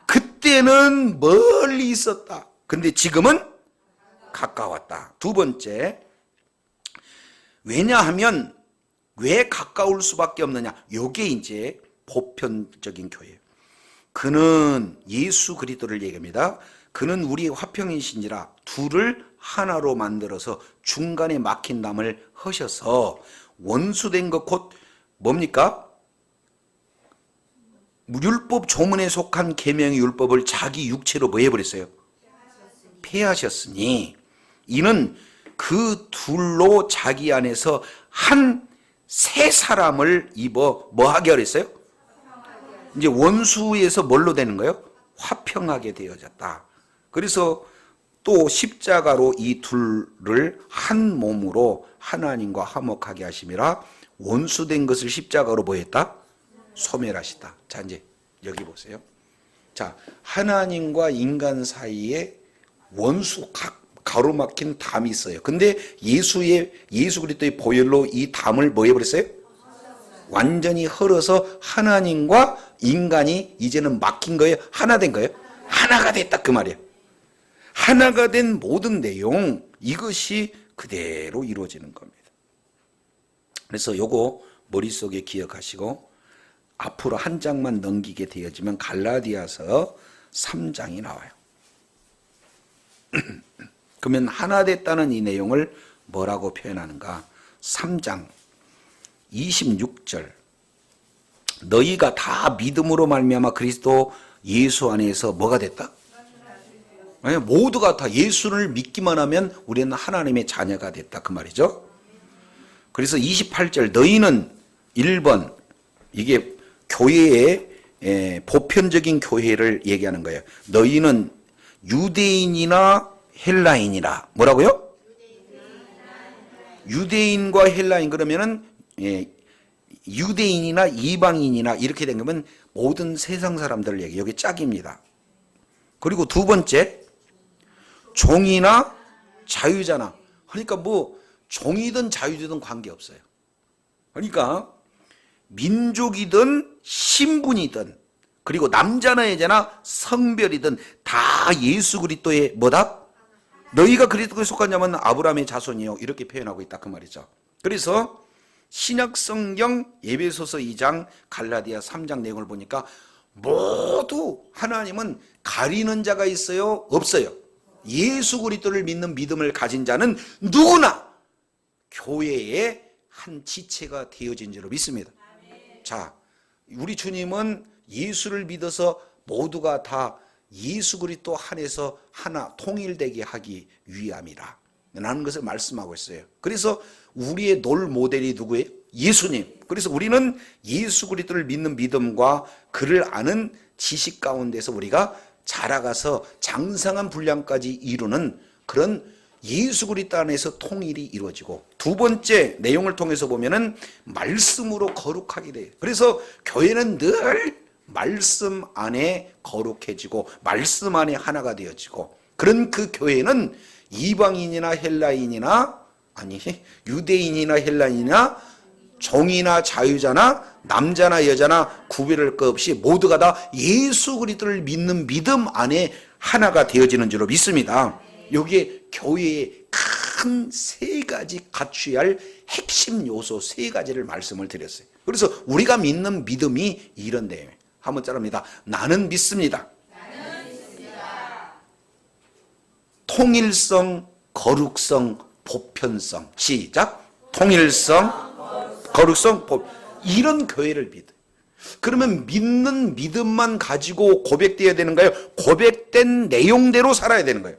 그때는 멀리 있었다. 근데 지금은 가까웠다. 두 번째, 왜냐하면 왜 가까울 수밖에 없느냐? 이게 이제 보편적인 교회예요. 그는 예수 그리스도를 얘기합니다. 그는 우리의 화평이신지라 둘을 하나로 만들어서 중간에 막힌 담을 허셔서 원수된 것 곧 뭡니까? 율법 조문에 속한 계명의 율법을 자기 육체로 뭐 해버렸어요? 폐하셨으니 이는 그 둘로 자기 안에서 한 새 사람을 입어 뭐 하게 하랬어요? 이제 원수에서 뭘로 되는 거예요? 화평하게 되어졌다. 그래서 또 십자가로 이 둘을 한 몸으로 하나님과 화목하게 하심이라. 원수된 것을 십자가로 뭐 했다? 소멸하시다. 자, 이제 여기 보세요. 자, 하나님과 인간 사이에 원수 가로막힌 담이 있어요. 근데 예수 그리스도의 보혈로 이 담을 뭐 해버렸어요? 완전히 헐어서 하나님과 인간이 이제는 막힌 거예요? 하나 된 거예요? 하나가 됐다 그 말이에요. 하나가 된 모든 내용, 이것이 그대로 이루어지는 겁니다. 그래서 요거 머릿속에 기억하시고 앞으로 한 장만 넘기게 되어지면 갈라디아서 3장이 나와요. 그러면 하나 됐다는 이 내용을 뭐라고 표현하는가? 3장 26절 너희가 다 믿음으로 말미암아 그리스도 예수 안에서 뭐가 됐다? 아니, 모두가 다 예수를 믿기만 하면 우리는 하나님의 자녀가 됐다 그 말이죠. 그래서 28절 너희는 1번 이게 교회의 보편적인 교회를 얘기하는 거예요. 너희는 유대인이나 헬라인이라 뭐라고요? 유대인과 헬라인 그러면은 유대인이나 이방인이나 이렇게 된 거면 모든 세상 사람들을 얘기해요. 여기 짝입니다. 그리고 두 번째 종이나 자유자나 그러니까 뭐 종이든 자유자든 관계없어요. 그러니까 민족이든 신분이든 그리고 남자나 여자나 성별이든 다 예수 그리스도의 뭐다? 너희가 그리스도에 속하냐면 아브라함의 자손이요 이렇게 표현하고 있다 그 말이죠. 그래서 신약 성경 에베소서 2장 갈라디아 3장 내용을 보니까 모두 하나님은 가리는 자가 있어요? 없어요? 예수 그리스도를 믿는 믿음을 가진 자는 누구나 교회의 한 지체가 되어진 줄로 믿습니다. 자, 우리 주님은 예수를 믿어서 모두가 다 예수 그리스도 안에서 하나 통일되게 하기 위함이라 라는 것을 말씀하고 있어요. 그래서 우리의 롤 모델이 누구예요? 예수님. 그래서 우리는 예수 그리스도를 믿는 믿음과 그를 아는 지식 가운데서 우리가 자라가서 장성한 분량까지 이루는 그런 예수 그리스도 안에서 통일이 이루어지고 두 번째 내용을 통해서 보면은 말씀으로 거룩하게 돼요. 그래서 교회는 늘 말씀 안에 거룩해지고 말씀 안에 하나가 되어지고 그런 그 교회는 이방인이나 헬라인이나 아니 유대인이나 헬라인이나 종이나 자유자나 남자나 여자나 구별할 것 없이 모두가 다 예수 그리스도를 믿는 믿음 안에 하나가 되어지는 줄로 믿습니다. 여기에 교회의 큰 세 가지 갖춰야 할 핵심 요소 세 가지를 말씀을 드렸어요. 그래서 우리가 믿는 믿음이 이런 내용. 한번 따라합니다. 나는 믿습니다. 통일성, 거룩성, 보편성. 시작. 통일성, 거룩성, 이런 교회를 믿어요. 그러면 믿는 믿음만 가지고 고백되어야 되는가요? 고백된 내용대로 살아야 되는 거예요.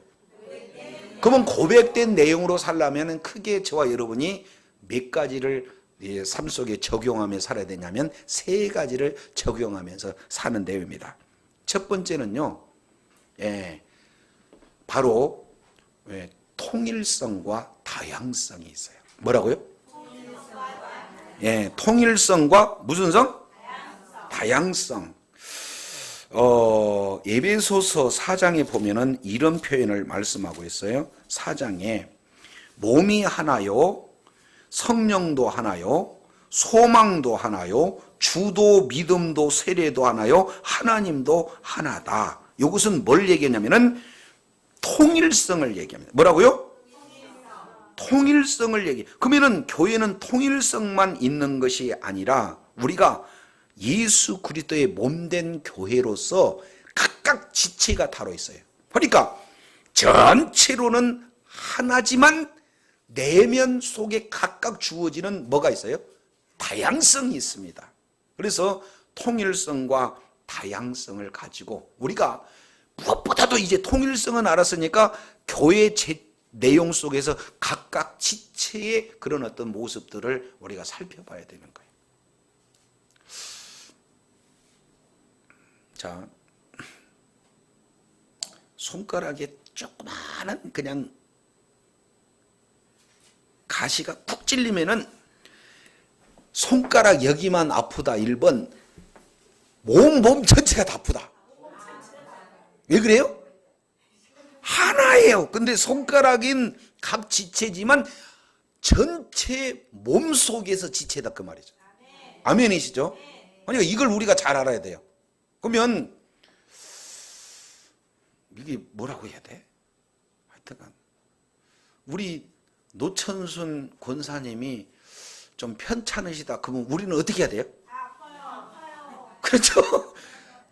그러면 고백된 내용으로 살려면 크게 저와 여러분이 몇 가지를 삶 속에 적용하며 살아야 되냐면 세 가지를 적용하면서 사는 내용입니다. 첫 번째는요, 바로 통일성과 다양성이 있어요. 뭐라고요? 통일성과 무슨 성? 다양성. 에베소서 4장에 보면은 이런 표현을 말씀하고 있어요. 4장에 몸이 하나요, 성령도 하나요, 소망도 하나요, 주도 믿음도 세례도 하나요, 하나님도 하나다. 이것은 뭘 얘기하냐면은 통일성을 얘기합니다. 뭐라고요? 통일성을 얘기. 그러면은 교회는 통일성만 있는 것이 아니라 우리가 예수 그리스도의 몸된 교회로서 각각 지체가 다로 있어요. 그러니까 전체로는 하나지만 내면 속에 각각 주어지는 뭐가 있어요? 다양성이 있습니다. 그래서 통일성과 다양성을 가지고 우리가 무엇보다도 이제 통일성은 알았으니까 교회 내용 속에서 각각 지체의 그런 어떤 모습들을 우리가 살펴봐야 되는 거예요. 자, 손가락에 조그마한 그냥 가시가 쿡 찔리면은 손가락 여기만 아프다 1번, 몸 전체가 다 아프다. 왜 그래요? 하나예요. 근데 손가락인 각 지체지만 전체 몸 속에서 지체다 그 말이죠. 아멘이시죠? 그러니까 이걸 우리가 잘 알아야 돼요. 그러면 이게 뭐라고 해야 돼? 하여튼간 우리 노천순 권사님이 좀 편찮으시다 그러면 우리는 어떻게 해야 돼요? 아파요. 그렇죠?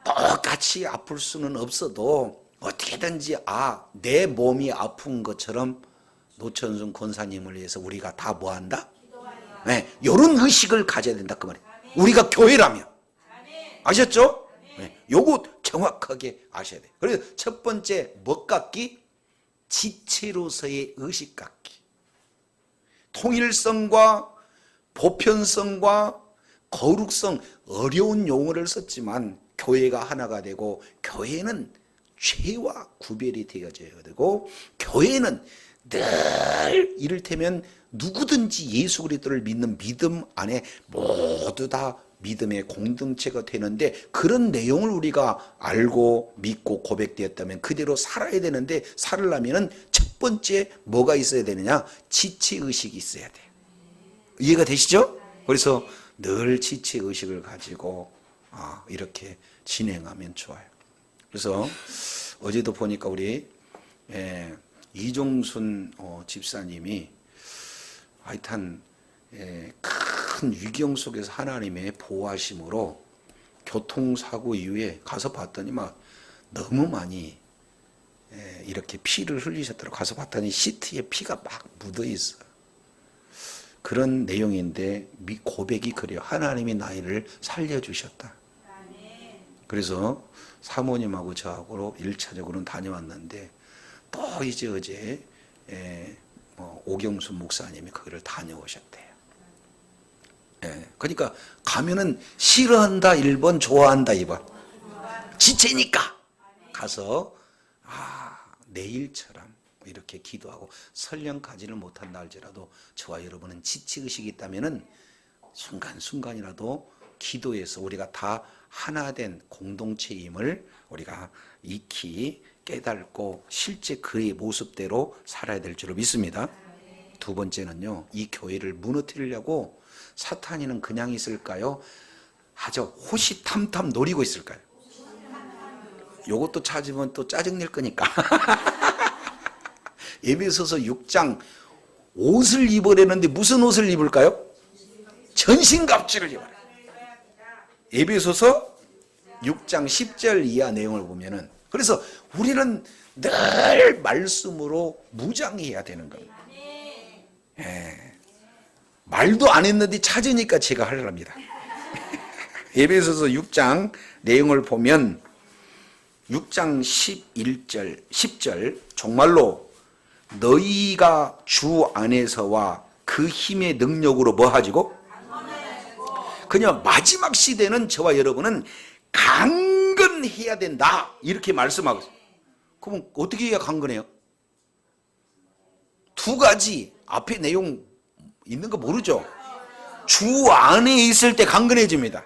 똑같이 아플 수는 없어도 어떻게든지 내 몸이 아픈 것처럼 노천순 권사님을 위해서 우리가 다 뭐한다? 네, 이런 의식을 가져야 된다 그 말이에요. 우리가 교회라면. 아셨죠? 네, 요거 정확하게 아셔야 돼요. 그래서 첫 번째 뭐 갖기? 지체로서의 의식 갖기. 통일성과 보편성과 거룩성, 어려운 용어를 썼지만 교회가 하나가 되고, 교회는 죄와 구별이 되어져야 되고, 교회는 늘 이를테면 누구든지 예수 그리스도를 믿는 믿음 안에 모두 다 믿음의 공동체가 되는데, 그런 내용을 우리가 알고 믿고 고백되었다면 그대로 살아야 되는데, 살으려면 첫 번째 뭐가 있어야 되느냐? 지체의식이 있어야 돼요. 이해가 되시죠? 그래서 늘 지체의식을 가지고 이렇게 진행하면 좋아요. 그래서 어제도 보니까 우리 이종순 집사님이 하여튼 큰 위경 속에서 하나님의 보호하심으로 교통사고 이후에 가서 봤더니 막 너무 많이 이렇게 피를 흘리셨더라고요. 가서 봤더니 시트에 피가 막 묻어 있어. 그런 내용인데 고백이 그래요. 하나님이 나를 살려주셨다. 그래서 사모님하고 저하고 1차적으로는 다녀왔는데, 또 이제 어제 오경수 목사님이 거기를 다녀오셨대요. 그러니까 가면은 싫어한다 1번, 좋아한다 2번. 지체니까 가서 내일처럼 이렇게 기도하고, 설령 가지를 못한다 할지라도 저와 여러분은 지체의식이 있다면은 순간순간이라도 기도해서 우리가 다 하나 된 공동체임을 우리가 익히 깨닫고 실제 그의 모습대로 살아야 될 줄로 믿습니다. 두 번째는요, 이 교회를 무너뜨리려고 사탄이는 그냥 있을까요? 아주 호시탐탐 노리고 있을까요? 요것도 찾으면 또 짜증낼 거니까. 에베소서 6장 옷을 입으려는데 무슨 옷을 입을까요? 전신갑주를 입어요. 에베소서 6장 10절 이하 내용을 보면은, 그래서 우리는 늘 말씀으로 무장해야 되는 겁니다. 말도 안 했는데 찾으니까 제가 하려합니다. 에베소서 6장 내용을 보면 6장 11절 10절 정말로 너희가 주 안에서와 그 힘의 능력으로 뭐 하지고? 그냥 마지막 시대는 저와 여러분은 강건해야 된다 이렇게 말씀하고 있어요. 그럼 어떻게 해야 강건해요? 두 가지 앞에 내용 있는 거 모르죠? 주 안에 있을 때 강건해집니다.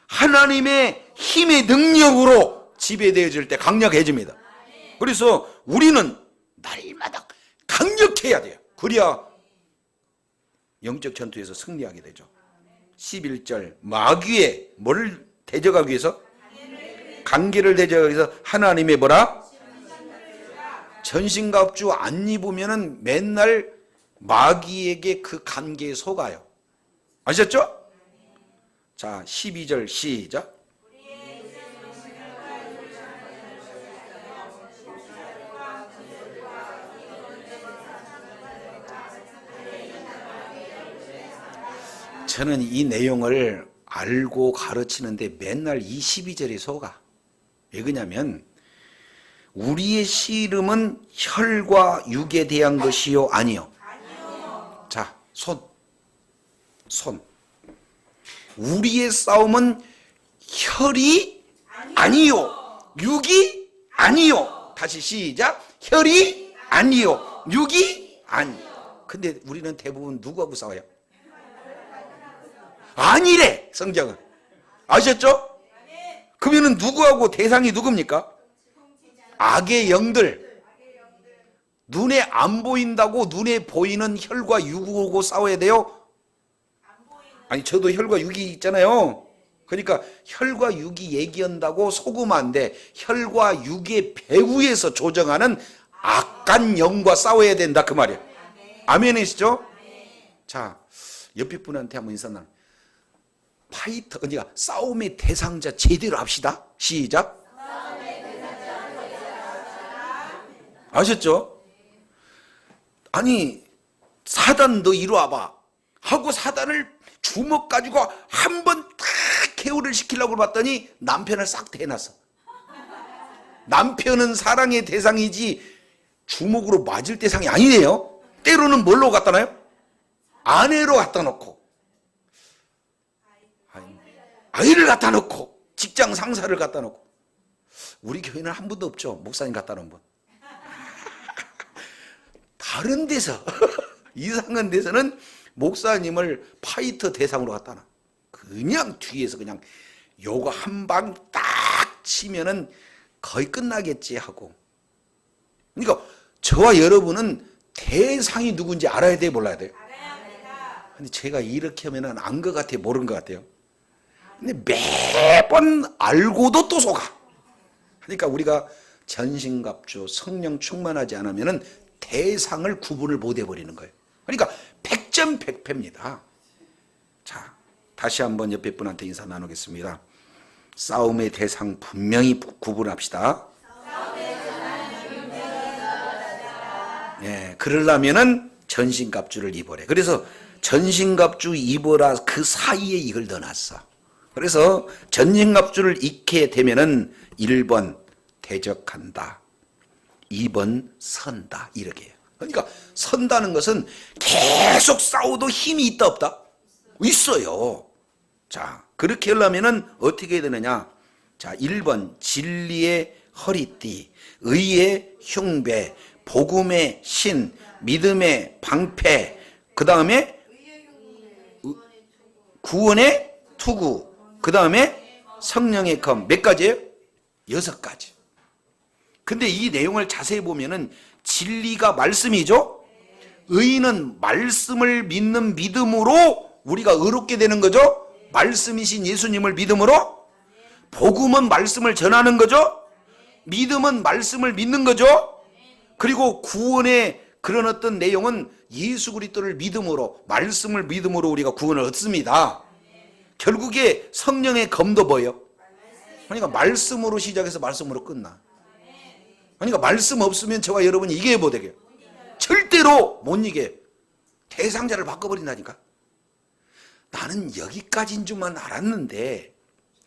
하나님의 힘의 능력으로 지배되어질 때 강력해집니다. 그래서 우리는 날마다 강력해야 돼요. 그래야 영적 전투에서 승리하게 되죠. 11절 마귀의 뭐를 대적하기 위해서? 관계를 대적하기 위해서 하나님의 뭐라? 전신갑주 안 입으면은 맨날 마귀에게 그 관계에 속아요. 아셨죠? 자, 12절 시작. 저는 이 내용을 알고 가르치는데 맨날 이 12절에 속아. 왜 그러냐면 우리의 씨름은 혈과 육에 대한 것이요 아니요. 자, 손. 우리의 싸움은 혈이 아니요. 육이 아니요. 다시 시작. 혈이 아니요. 육이 아니요. 근데 우리는 대부분 누구하고 싸워요? 아니래, 성경은. 아셨죠? 그러면은 누구하고 대상이 누굽니까? 악의 영들. 눈에 안 보인다고 눈에 보이는 혈과 육하고 싸워야 돼요? 아니, 저도 혈과 육이 있잖아요. 그러니까 혈과 육이 얘기한다고 속으면 안 돼. 혈과 육의 배후에서 조정하는 악한 영과 싸워야 된다, 그 말이에요. 아멘이시죠? 자, 옆에 분한테 한번 인사 나눠. 파이터, 그러니까 싸움의 대상자 제대로 합시다. 시작. 아셨죠? 아니, 사단 너 이리 와봐 하고 사단을 주먹 가지고 한 번 탁 케어를 시키려고 봤더니 남편을 싹 대놨어. 남편은 사랑의 대상이지 주먹으로 맞을 대상이 아니네요. 때로는 뭘로 갖다 놔요? 아내로 갖다 놓고, 아이를 갖다 놓고, 직장 상사를 갖다 놓고. 우리 교회는 한 분도 없죠. 목사님 갖다 놓은 분. 다른 데서 이상한 데서는 목사님을 파이터 대상으로 갖다 놔. 그냥 뒤에서 그냥 요거 한 방 딱 치면은 거의 끝나겠지 하고. 그러니까 저와 여러분은 대상이 누군지 알아야 돼, 몰라야 돼요? 근데 제가 이렇게 하면은 안 것 같아요, 모르는 것 같아요? 근데 매번 알고도 또 속아. 그러니까 우리가 전신갑주 성령 충만하지 않으면은 대상을 구분을 못 해버리는 거예요. 그러니까 100점 100패입니다. 자, 다시 한번 옆에 분한테 인사 나누겠습니다. 싸움의 대상 분명히 구분합시다. 네, 그러려면은 전신갑주를 입으래. 그래서 전신갑주 입어라, 그 사이에 이걸 넣어놨어. 그래서 전신갑주를 입게 되면은 1번 대적한다, 2번 선다, 이렇게 해요. 그러니까 선다는 것은 계속 싸워도 힘이 있다 없다? 있어요. 자, 그렇게 하려면은 어떻게 해야 되느냐? 자, 1번 진리의 허리띠, 의의 흉배, 복음의 신, 믿음의 방패, 그 다음에 구원의 투구, 그 다음에 성령의 검. 몇 가지예요? 6가지. 근데 이 내용을 자세히 보면은 진리가 말씀이죠? 의는 말씀을 믿는 믿음으로 우리가 의롭게 되는 거죠? 말씀이신 예수님을 믿음으로. 복음은 말씀을 전하는 거죠? 믿음은 말씀을 믿는 거죠? 그리고 구원의 그런 어떤 내용은 예수 그리스도를 믿음으로, 말씀을 믿음으로 우리가 구원을 얻습니다. 결국에 성령의 검도 뭐예요? 그러니까 말씀으로 시작해서 말씀으로 끝나. 그러니까 말씀 없으면 저와 여러분이 이겨야 못해요. 절대로 못 이겨요. 대상자를 바꿔버린다니까. 나는 여기까지인 줄만 알았는데,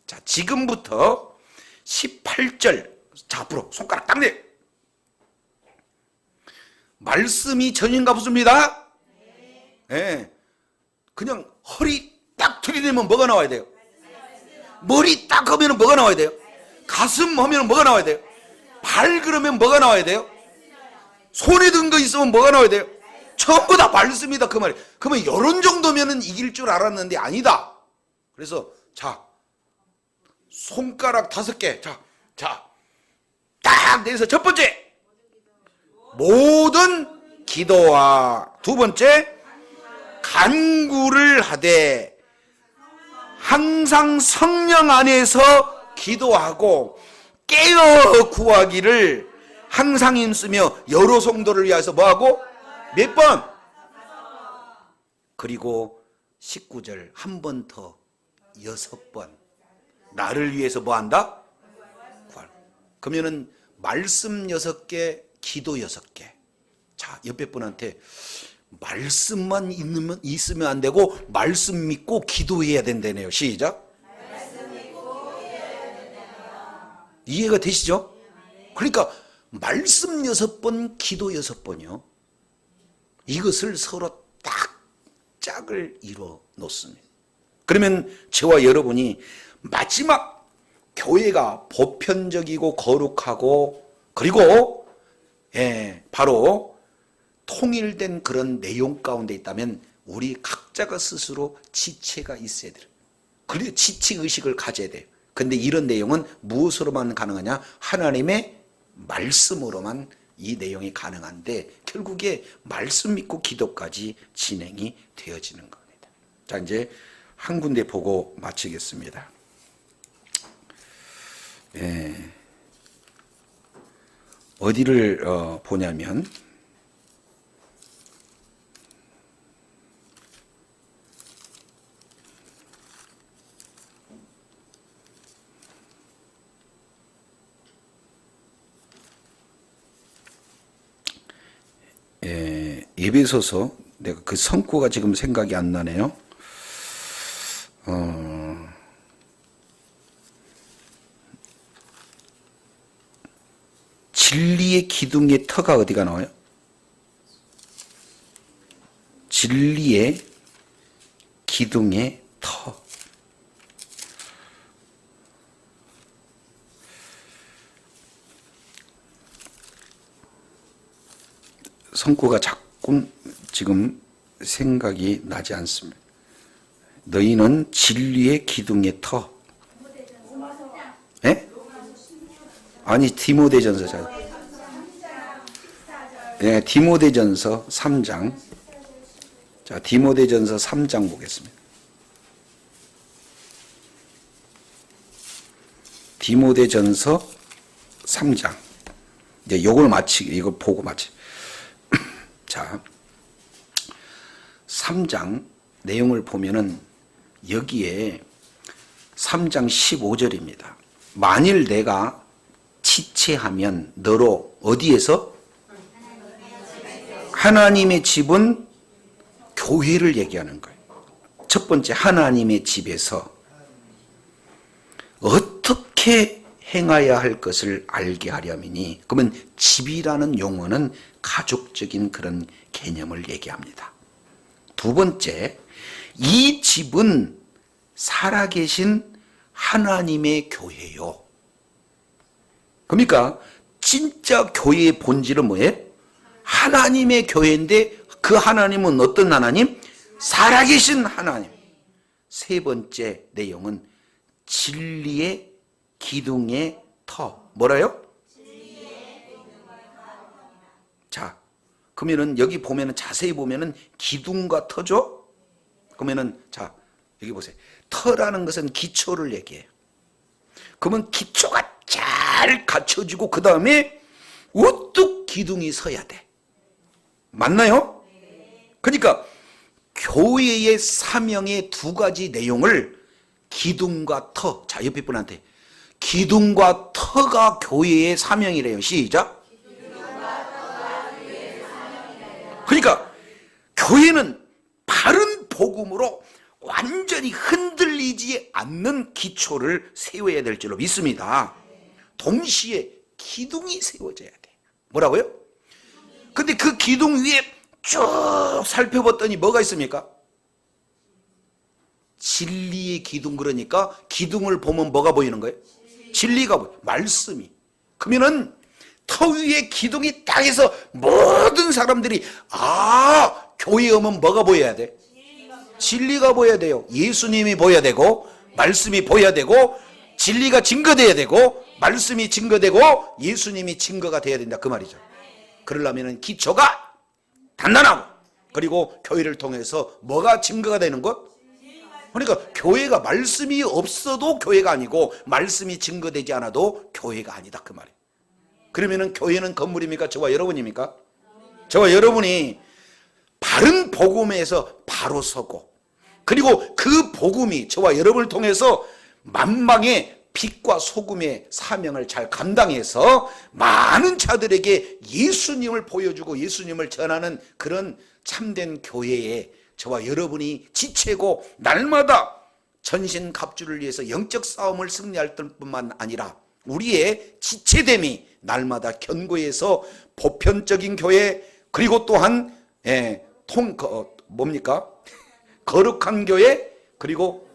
자, 지금부터 18절, 자, 앞으로 손가락 딱 내. 말씀이 전인갑주입니다. 네. 그냥 허리 딱 들이대면 뭐가 나와야 돼요? 머리 딱 하면 뭐가 나와야 돼요? 가슴 하면 뭐가 나와야 돼요? 발 그러면 뭐가 나와야 돼요? 손에 든 거 있으면 뭐가 나와야 돼요? 전부 다 말씀이다, 그 말이에요. 그러면 이런 정도면은 이길 줄 알았는데 아니다. 그래서 자, 손가락 5개, 딱 내서 첫 번째, 모든 기도와, 두 번째, 간구를 하되 항상 성령 안에서 기도하고 깨어 구하기를 항상 힘쓰며 여러 성도를 위해서 뭐하고? 몇 번? 그리고 19절 한 번 더 6번 나를 위해서 뭐한다? 구할. 그러면은 말씀 6개, 기도 6개. 자, 옆에 분한테 말씀만 있으면 안 되고 말씀 믿고 기도해야 된다네요. 시작. 이해가 되시죠? 그러니까 말씀 6번, 기도 6번이요. 이것을 서로 딱 짝을 이뤄 놓습니다. 그러면 저와 여러분이 마지막 교회가 보편적이고 거룩하고 그리고 바로 통일된 그런 내용 가운데 있다면 우리 각자가 스스로 지체가 있어야 돼요. 그리고 지체의식을 가져야 돼요. 근데 이런 내용은 무엇으로만 가능하냐? 하나님의 말씀으로만 이 내용이 가능한데 결국에 말씀 믿고 기도까지 진행이 되어지는 겁니다. 자, 이제 한 군데 보고 마치겠습니다. 어디를 보냐면 에베소서, 내가 그 성구가 지금 생각이 안 나네요. 진리의 기둥의 터가 어디가 나와요? 진리의 기둥의 터. 성구가 자꾸 지금 생각이 나지 않습니다. 너희는 진리의 기둥의 터. 예? 아니, 디모데전서. 예, 디모데전서 3장. 자, 디모데전서 3장 보겠습니다. 디모데전서 3장. 이제 요걸 이거 보고 마치. 자, 3장 내용을 보면은 여기에 3장 15절입니다. 만일 내가 지체하면 너로 어디에서? 하나님의 집은 교회를 얘기하는 거예요. 첫 번째, 하나님의 집에서 어떻게 행하여야 할 것을 알게 하려면이, 그러면 집이라는 용어는 가족적인 그런 개념을 얘기합니다. 두 번째, 이 집은 살아계신 하나님의 교회요. 그러니까 진짜 교회의 본질은 뭐예요? 하나님의 교회인데 그 하나님은 어떤 하나님? 살아계신 하나님. 세 번째 내용은 진리의 기둥의 터. 뭐라요? 자, 그러면은 여기 보면은 자세히 보면은 기둥과 터죠? 그러면은 자, 여기 보세요. 터라는 것은 기초를 얘기해요. 그러면 기초가 잘 갖춰지고 그 다음에 우뚝 기둥이 서야 돼. 맞나요? 그러니까 교회의 사명의 두 가지 내용을 기둥과 터. 자, 옆에 분한테 기둥과 터가 교회의 사명이래요. 시작. 그러니까 교회는 바른 복음으로 완전히 흔들리지 않는 기초를 세워야 될 줄로 믿습니다. 동시에 기둥이 세워져야 돼. 뭐라고요? 근데 그 기둥 위에 쭉 살펴봤더니 뭐가 있습니까? 진리의 기둥. 그러니까 기둥을 보면 뭐가 보이는 거예요? 진리가 보여. 말씀이. 그러면은 터 위에 기둥이 딱 해서 모든 사람들이 교회에 오면 뭐가 보여야 돼? 진리가 보여야 돼요. 예수님이 보여야 되고 말씀이 보여야 되고 진리가 증거돼야 되고 말씀이 증거되고 예수님이 증거가 돼야 된다, 그 말이죠. 그러려면 기초가 단단하고 그리고 교회를 통해서 뭐가 증거가 되는 것? 그러니까 교회가 말씀이 없어도 교회가 아니고 말씀이 증거되지 않아도 교회가 아니다, 그 말이에요. 그러면은 교회는 건물입니까? 저와 여러분입니까? 저와 여러분이 바른 복음에서 바로 서고 그리고 그 복음이 저와 여러분을 통해서 만방에 빛과 소금의 사명을 잘 감당해서 많은 자들에게 예수님을 보여주고 예수님을 전하는 그런 참된 교회에 저와 여러분이 지체고 날마다 전신갑주를 위해서 영적 싸움을 승리할 뿐만 아니라 우리의 지체됨이 날마다 견고해서 보편적인 교회, 그리고 또한 거룩한 교회, 그리고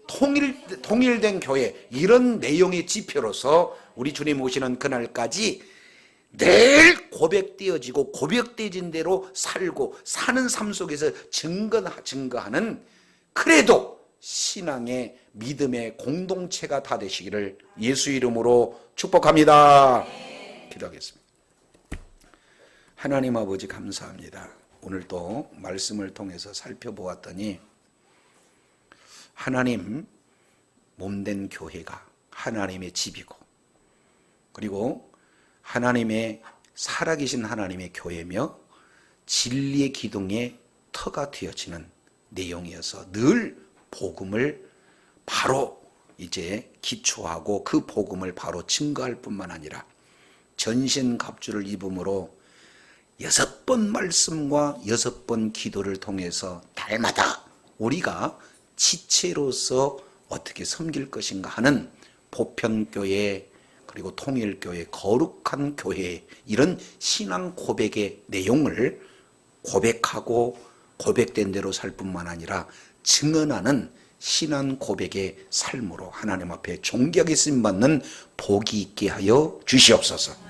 통일된 교회, 이런 내용의 지표로서 우리 주님 오시는 그날까지 늘 고백되어지고 고백되어진 대로 살고 사는 삶 속에서 증거하는, 그래도 신앙의 믿음의 공동체가 다 되시기를 예수 이름으로 축복합니다. 기도하겠습니다. 하나님 아버지 감사합니다. 오늘 또 말씀을 통해서 살펴보았더니 하나님 몸된 교회가 하나님의 집이고, 그리고 하나님의 살아계신 하나님의 교회며 진리의 기둥의 터가 되어지는 내용이어서 늘 복음을 바로 이제 기초하고 그 복음을 바로 증거할 뿐만 아니라 전신갑주를 입음으로 6번 말씀과 6번 기도를 통해서 달마다 우리가 지체로서 어떻게 섬길 것인가 하는 보편교회, 그리고 통일교회, 거룩한 교회, 이런 신앙 고백의 내용을 고백하고 고백된 대로 살 뿐만 아니라 증언하는 신앙 고백의 삶으로 하나님 앞에 존귀하게 쓰임받는 복이 있게 하여 주시옵소서.